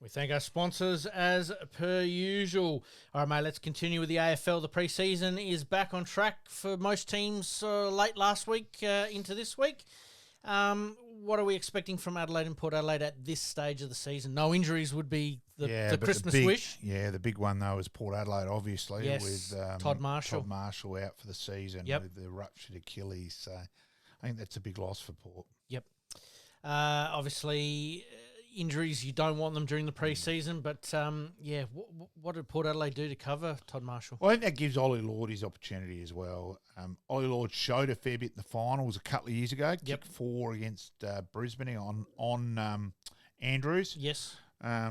We thank our sponsors as per usual. All right, mate, let's continue with the AFL. The pre-season is back on track for most teams late last week into this week. What are we expecting from Adelaide and Port Adelaide at this stage of the season? No injuries would be the Christmas wish. Yeah, the big one, though, is Port Adelaide, obviously, yes, with Todd Marshall. Todd Marshall out for the season with the ruptured Achilles. So I think that's a big loss for Port. Yep. Obviously, injuries, you don't want them during the pre-season, but what did Port Adelaide do to cover Todd Marshall? Well, I think that gives Ollie Lord his opportunity as well. Ollie Lord showed a fair bit in the finals a couple of years ago. Kicked 4 against Brisbane on Andrews. Yes.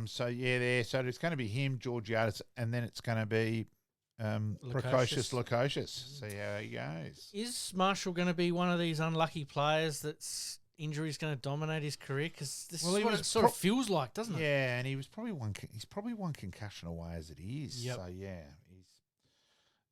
So it's going to be him, Georgiades, and then it's going to be Precocious Lukosius. See how he goes. Is Marshall going to be one of these unlucky players that's injury is going to dominate his career? Because this is what it sort of feels like, doesn't it? Yeah, and he's probably one concussion away as it is. Yep. So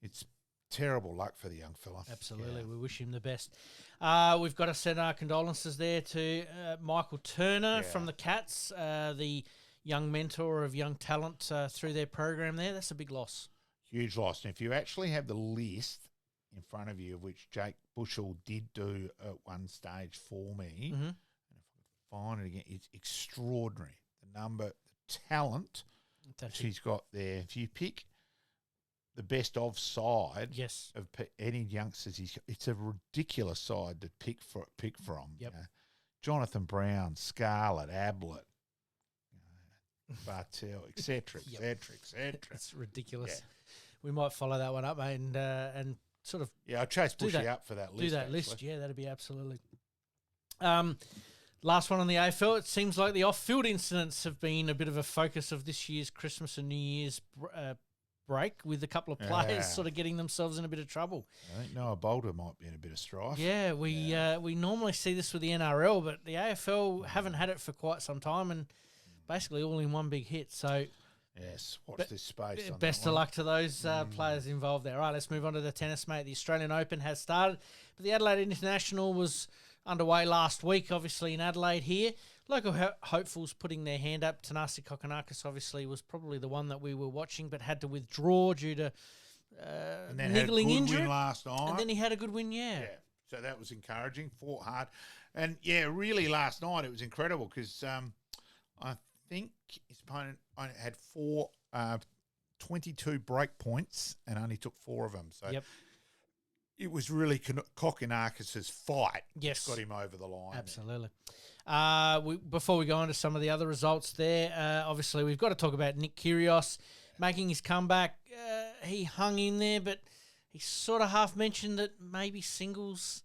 it's terrible luck for the young fella. Absolutely, we wish him the best. We've got to send our condolences there to Michael Turner from the Cats, the young mentor of young talent through their program there. That's a big loss. Huge loss. And if you actually have the list in front of you, of which Jake Bushell did do at one stage for me, and if I can find it again, it's extraordinary. number, the talent she's got there. If you pick the best of side of any youngsters, it's a ridiculous side to pick from. Yep. You know. Jonathan Brown, Scarlett, Ablett, Bartel, etc., etc. It's ridiculous. Yeah. We might follow that one up, mate, and sort of I'll chase Bushy up for that list. Do that list, yeah, that'd be absolutely. Last one on the AFL. It seems like the off-field incidents have been a bit of a focus of this year's Christmas and New Year's break, with a couple of players sort of getting themselves in a bit of trouble. I think Noah Boulder might be in a bit of strife. Yeah, we normally see this with the NRL, but the AFL haven't had it for quite some time, and basically all in one big hit. So yes, watch this space. Best of luck to those players involved there. All right, let's move on to the tennis, mate. The Australian Open has started, but the Adelaide International was underway last week, obviously in Adelaide here. Local hopefuls putting their hand up. Tanasi Kokonakis obviously was probably the one that we were watching, but had to withdraw due to niggling injury. Win last night. And then he had a good win, yeah. So that was encouraging, fought hard. And, really last night it was incredible because I think his opponent had 22 break points and only took 4 of them. So it was really Kokonakis' fight got him over the line. Absolutely. Before we go on to some of the other results there, obviously we've got to talk about Nick Kyrgios making his comeback. He hung in there, but he sort of half mentioned that maybe singles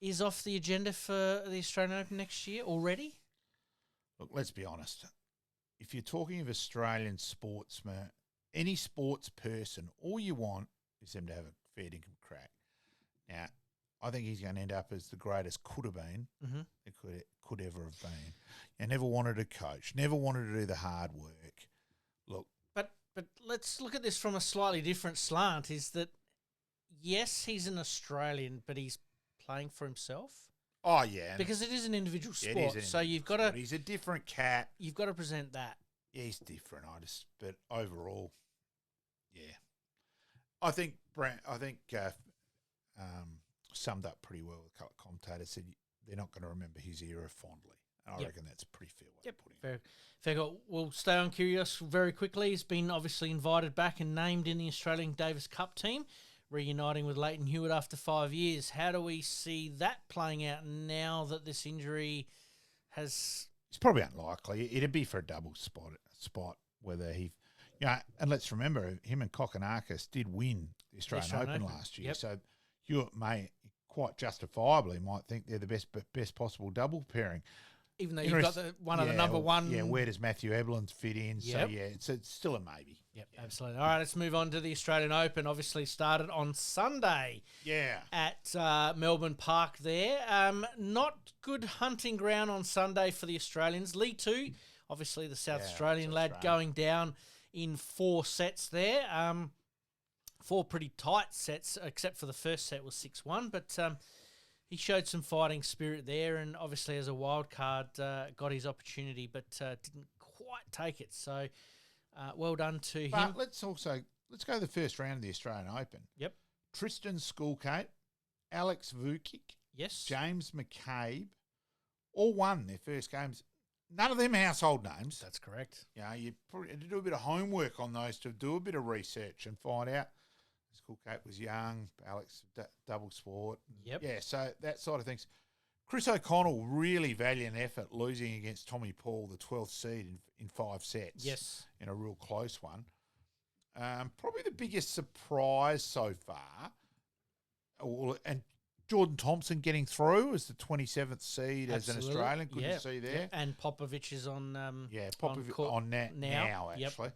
is off the agenda for the Australian Open next year already. Look, let's be honest. If you're talking of Australian sportsmen, any sports person, all you want is them to have a fair dinkum crack. Now, I think he's going to end up as the greatest could have been, it could ever have been. And never wanted to coach, never wanted to do the hard work. Look. But let's look at this from a slightly different slant, is that, yes, he's an Australian, but he's playing for himself. Oh, yeah. Because it is an individual sport. So you've got to... He's a different cat. You've got to present that. Yeah, he's different. But overall, yeah. I think summed up pretty well. The commentator said they're not going to remember his era fondly. And I reckon that's a pretty fair way of putting it. Fair. We'll stay on Kyrgios very quickly. He's been obviously invited back and named in the Australian Davis Cup team, reuniting with Leighton Hewitt after 5 years. How do we see that playing out now that this injury has... It's probably unlikely. It'd be for a double spot whether he... and let's remember, him and Kokonakis did win the Australian Open last year. So you may quite justifiably might think they're the best possible double pairing. Even though you've got one of the number one... Yeah, where does Matthew Evelyn fit in? So, it's still a maybe. Yep, absolutely. All right, let's move on to the Australian Open. Obviously started on Sunday at Melbourne Park there. Not good hunting ground on Sunday for the Australians. Lee 2, obviously the South Australian lad, going down in 4 sets there. 4 pretty tight sets, except for the first set was 6-1, but... he showed some fighting spirit there, and obviously as a wild card got his opportunity, but didn't quite take it. So well done to him. But let's go to the first round of the Australian Open. Yep. Tristan Schoolcate, Alex Vukic, James McCabe, all won their first games. None of them household names. That's correct. You probably had to do a bit of homework on those to do a bit of research and find out. Schoolcate was young, Alex double sport. Yep. Yeah, so that side of things. Chris O'Connell, really valiant effort, losing against Tommy Paul, the 12th seed, in 5 sets. Yes. In a real close one. Probably the biggest surprise so far, and Jordan Thompson getting through as the 27th seed as an Australian. Good to see there. And Popovich is on Popovich on that now actually.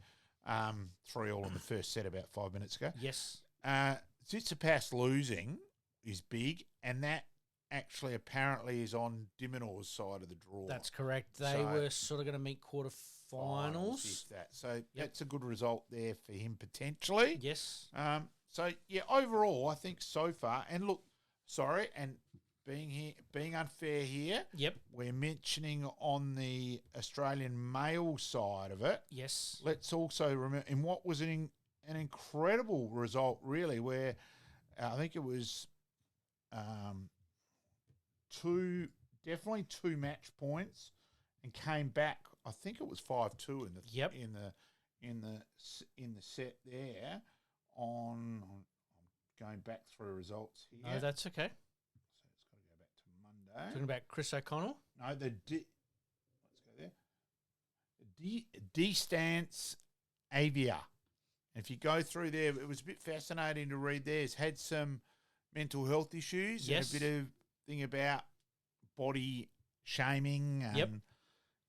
Yep. 3-3 in the first set about 5 minutes ago. Yes. Tsitsipas losing is big, and that actually apparently is on Dimonow's side of the draw. That's correct. They were sort of going to meet quarterfinals. So that's a good result there for him potentially. Yes. Overall, I think so far, and look, being unfair here. Yep. We're mentioning on the Australian male side of it. Yes. Let's also remember in what was an incredible result, really, where I think it was two match points and came back I think it was 5-2 Yep. in the set there. I'm going back through results here. No, that's okay. So it's got to go back to Monday. Talking about Chris O'Connell. No, let's go there. Distance Avia. If you go through there, it was a bit fascinating to read there. It's had some mental health issues. Yes. And a bit of thing about body shaming. And Yep.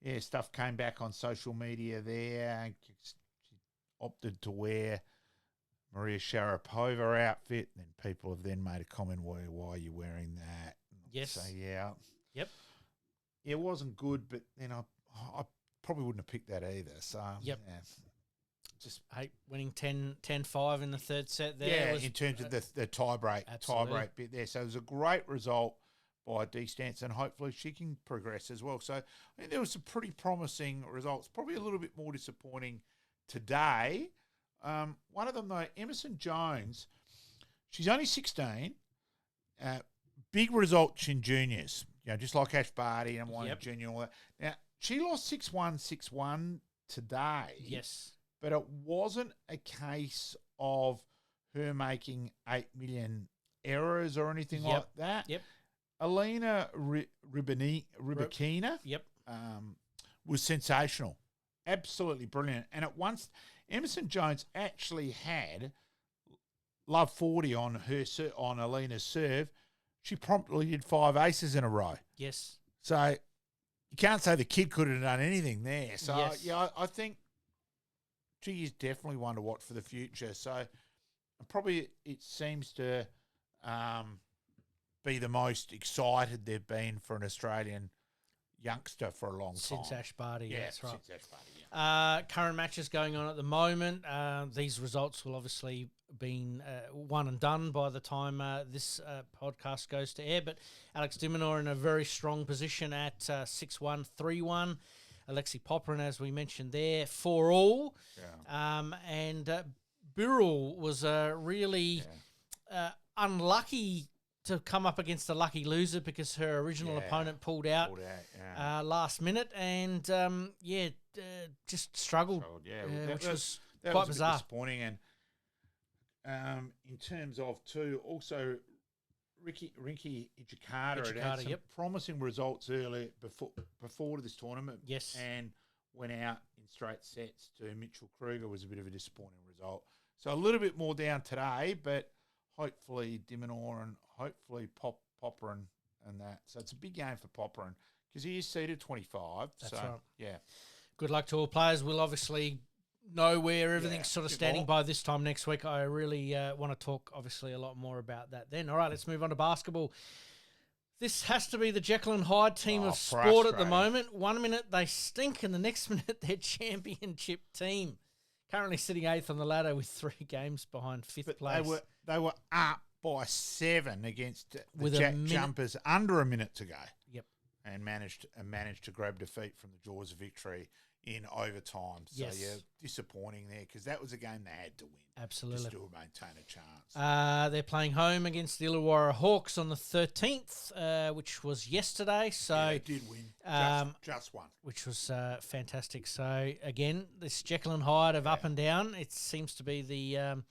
Yeah, stuff came back on social media there. She opted to wear Maria Sharapova outfit. Then people have then made a comment, why are you wearing that? Yes. So, yeah. Yep. It wasn't good, but then I probably wouldn't have picked that either. So, Yep. yeah. Just winning 10-5 in the third set there. yeah, was, in terms of the tie break bit there. So it was a great result by Distance, and hopefully she can progress as well. So I think there was some pretty promising results. Probably a little bit more disappointing today. One of them though, Emerson Jones. She's only 16. Big results in juniors. You know, just like Ash Barty and one in junior. And all that. Now she lost 6-1, 6-1 today. Yes. But it wasn't a case of her making 8 million errors or anything like that. Yep. Alina Rybakina was sensational. Absolutely brilliant. And at once, Emerson Jones actually had love 40 on on Alina's serve. She promptly did 5 aces in a row. Yes. So you can't say the kid could have done anything there. So, yes. Yeah, I think she is definitely one to watch for the future. So probably it seems to be the most excited they've been for an Australian youngster for a long time. Since Ash Barty, yeah, that's right. Since Ash Barty, current matches going on at the moment. These results will obviously been one and done by the time this podcast goes to air. But Alex de Minaur in a very strong position at 6-1, 3-1. Alexi Popperin, as we mentioned there, 4-all. Yeah. And Birrell was really unlucky to come up against a lucky loser because her original opponent pulled out last minute and, just struggled. Which was quite bizarre. Disappointing. And in terms of, too, also Rinky Ichikata had some promising results earlier before this tournament. Yes. And went out in straight sets to Mitchell Kruger was a bit of a disappointing result. So a little bit more down today, but hopefully de Minaur and hopefully Popperin and that. So it's a big game for Popperin because he is seeded 25. That's so, right. Yeah. Good luck to all players. We'll obviously know where everything's sort of standing by this time next week. I really want to talk, obviously, a lot more about that then. All right, let's move on to basketball. This has to be the Jekyll Hyde team of sport at the moment. 1 minute they stink, and the next minute they're championship team. Currently sitting 8th on the ladder with 3 games behind 5th place. They were up by 7 against the Jumpers under a minute to go. Yep. And managed to grab defeat from the jaws of victory in overtime. So, disappointing there because that was a game they had to win. Absolutely. Just to maintain a chance. They're playing home against the Illawarra Hawks on the 13th, which was yesterday. So they did win. Just one. Which was fantastic. So, again, this Jekyll Hyde of up and down, it seems to be the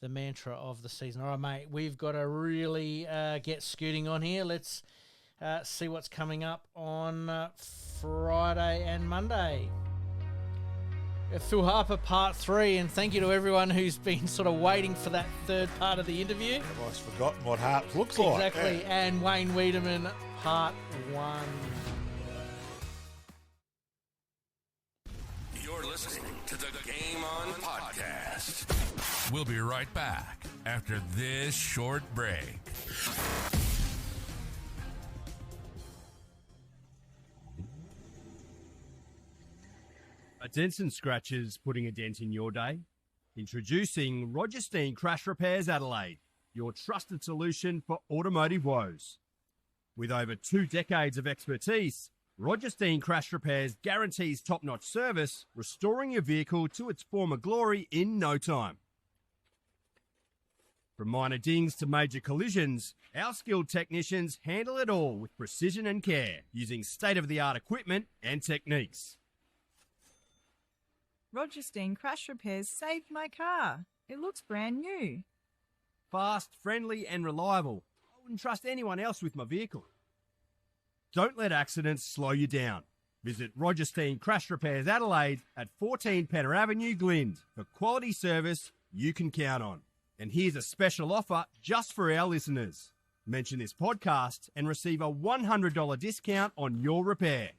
mantra of the season. All right, mate, we've got to really get scooting on here. Let's see what's coming up on Friday and Monday. Phil Harper, part 3, and thank you to everyone who's been sort of waiting for that third part of the interview. I've almost forgotten what Harper looks like. Exactly, and Wayne Wiedemann, part 1. You're listening to the Game On Podcast. We'll be right back after this short break. Are dents and scratches putting a dent in your day? Introducing Roger Steen Crash Repairs Adelaide, your trusted solution for automotive woes. With over 2 decades of expertise, Roger Steen Crash Repairs guarantees top-notch service, restoring your vehicle to its former glory in no time. From minor dings to major collisions, our skilled technicians handle it all with precision and care, using state-of-the-art equipment and techniques. Roger Steen Crash Repairs saved my car. It looks brand new. Fast, friendly and reliable. I wouldn't trust anyone else with my vehicle. Don't let accidents slow you down. Visit Roger Steen Crash Repairs Adelaide at 14 Penner Avenue, Glynde for quality service you can count on. And here's a special offer just for our listeners. Mention this podcast and receive a $100 discount on your repair.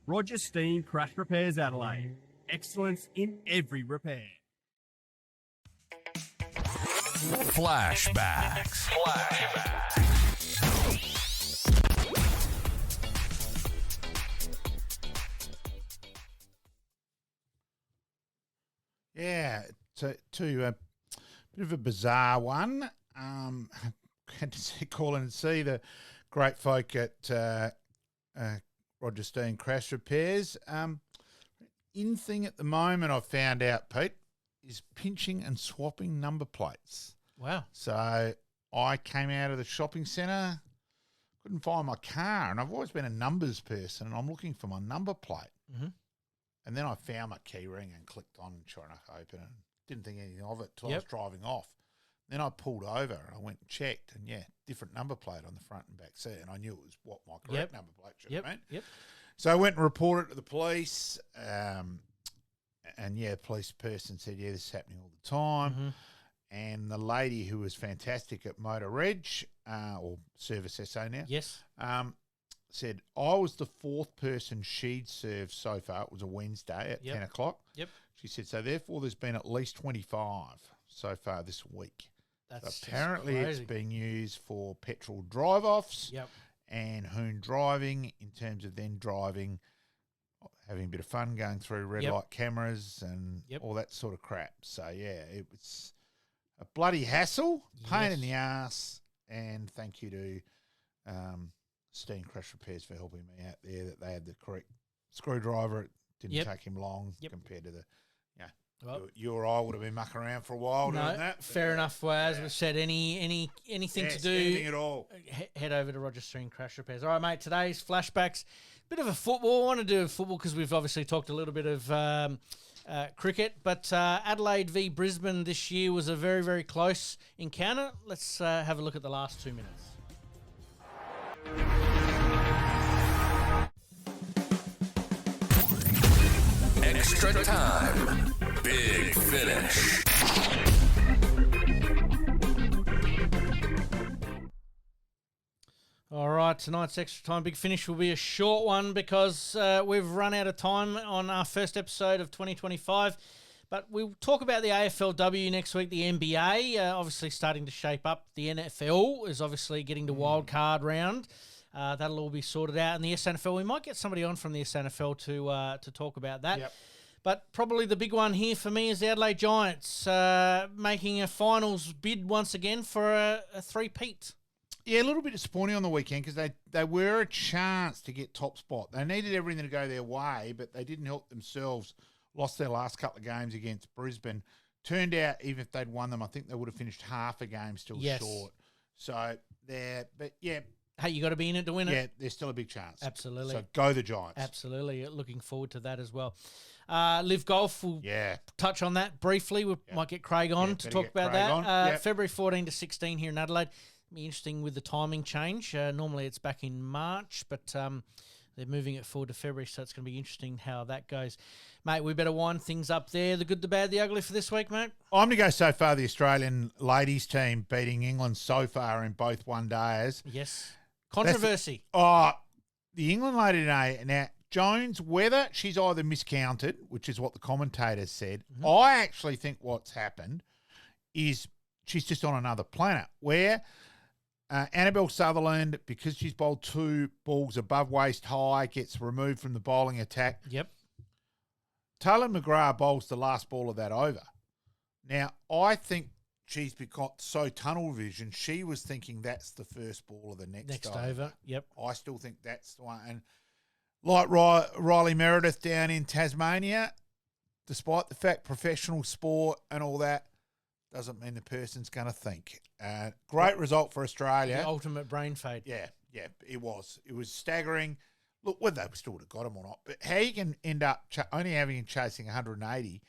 Roger Steen Crash Repairs Adelaide. Excellence in every repair. Flashbacks. Yeah, to a bit of a bizarre one. Had to call in and see the great folk at Roger Steen Crash Repairs. In thing at the moment, I've found out, Pete, is pinching and swapping number plates. Wow. So I came out of the shopping centre, couldn't find my car, and I've always been a numbers person, and I'm looking for my number plate. Mm-hmm. And then I found my key ring and clicked on, and sure enough, open it. Didn't think anything of it till I was driving off. Then I pulled over and I went and checked, and different number plate on the front and back seat, and I knew it was what my correct number plate should have been. Yep. So I went and reported it to the police, and the police person said, this is happening all the time. Mm-hmm. And the lady who was fantastic at Motor Reg, or Service SA now, said, I was the fourth person she'd served so far. It was a Wednesday at 10 o'clock. Yep. She said, so therefore there's been at least 25 so far this week. That's so apparently it's crazy. being used for petrol drive-offs Yep. and hoon driving in terms of then driving, having a bit of fun going through red light cameras and all that sort of crap. So, it was a bloody hassle, pain in the ass, and thank you to Steen Crash Repairs for helping me out there, that they had the correct screwdriver. It didn't take him long compared to the, you or I would have been mucking around for a while doing that. Fair enough. Well, as we've said, anything to do, anything at all, head over to Roger Steen Crash Repairs. All right, mate, today's flashbacks, bit of a football. I want to do football because we've obviously talked a little bit of cricket, but Adelaide v Brisbane this year was a very, very close encounter. Let's have a look at the last 2 minutes. Extra time. Big finish. All right, tonight's extra time big finish will be a short one because we've run out of time on our first episode of 2025. But we'll talk about the AFLW next week, the NBA, obviously starting to shape up. The NFL is obviously getting to wild card round. That'll all be sorted out. And the SNFL, we might get somebody on from the SNFL to talk about that. Yep. But probably the big one here for me is the Adelaide Giants making a finals bid once again for a three-peat. Yeah, a little bit disappointing on the weekend because they were a chance to get top spot. They needed everything to go their way, but they didn't help themselves. Lost their last couple of games against Brisbane. Turned out, even if they'd won them, I think they would have finished half a game still short. So, hey, you got to be in it to win it. Yeah, there's still a big chance. Absolutely. So go the Giants. Absolutely. Looking forward to that as well. Live Golf, we'll touch on that briefly. We might get Craig on to talk about that. February 14 to 16 here in Adelaide. Be interesting with the timing change. Normally it's back in March, but they're moving it forward to February, so it's going to be interesting how that goes. Mate, we better wind things up there. The good, the bad, the ugly for this week, mate? I'm going to go so far the Australian ladies team beating England so far in both one-dayers. Yes. Controversy. The England lady today, now, Jones, whether she's either miscounted, which is what the commentators said, I actually think what's happened is she's just on another planet where Annabelle Sutherland, because she's bowled 2 balls above waist high, gets removed from the bowling attack. Yep. Taylor McGrath bowls the last ball of that over. Now, I think she's got so tunnel vision, she was thinking that's the first ball of the next over. Yep. I still think that's the one. And like Riley Meredith down in Tasmania, despite the fact professional sport and all that, doesn't mean the person's going to think. Great result for Australia. The ultimate brain fade. Yeah, it was. It was staggering. look, whether they still would have got him or not, but how you can end up only having him chasing 180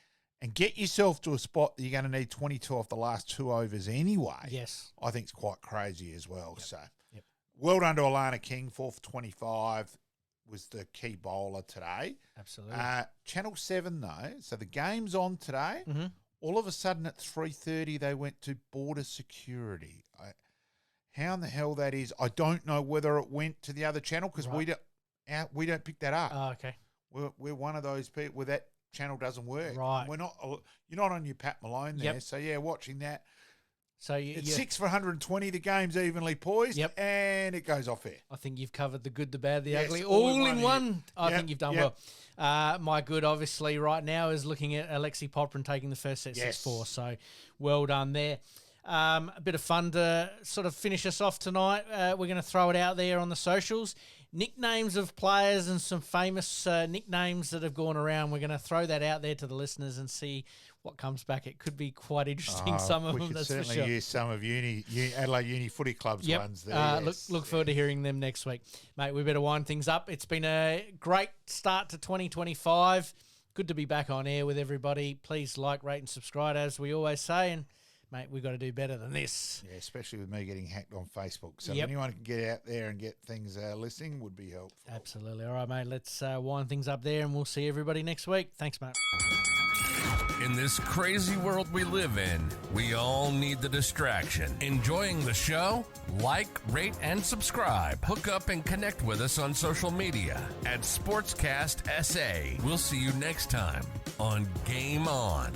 and get yourself to a spot that you're going to need 22 off the last 2 overs anyway, yes, I think it's quite crazy as well. Yep. So, Yep. well done to Alana King, 4 for 25, was the key bowler today. absolutely. Channel 7, though, so the game's on today. Mm-hmm. All of a sudden at 3:30, they went to border security. How in the hell that is, I don't know whether it went to the other channel because we don't pick that up. Oh, okay. We're one of those people where that channel doesn't work. Right. We're not. You're not on your Pat Malone there. Yep. So yeah, watching that. So It's 6 for 120. The game's evenly poised. Yep. And it goes off air. I think you've covered the good, the bad, the Yes, ugly, all all in in one one. I Yep, think you've done yep. well. My good, obviously, right now is looking at Alexi Poprin taking the first set, Yes. 6-4. So well done there. A bit of fun to sort of finish us off tonight. We're going to throw it out there on the socials. Nicknames of players and some famous nicknames that have gone around. We're going to throw that out there to the listeners and see what comes back. It could be quite interesting, some of we them, could that's for certainly sure. use some of Adelaide Uni Footy Club's Yep. ones there. Yes. Look forward to hearing them next week. Mate, we better wind things up. It's been a great start to 2025. Good to be back on air with everybody. Please like, rate and subscribe, as we always say. And, mate, we've got to do better than this. Yeah, especially with me getting hacked on Facebook. So Yep. if anyone can get out there and get things listening would be helpful. Absolutely. All right, mate, let's wind things up there, and we'll see everybody next week. Thanks, mate. In this crazy world we live in, we all need the distraction. Enjoying the show? Like, rate, and subscribe. Hook up and connect with us on social media at Sportscast SA. We'll see you next time on Game On.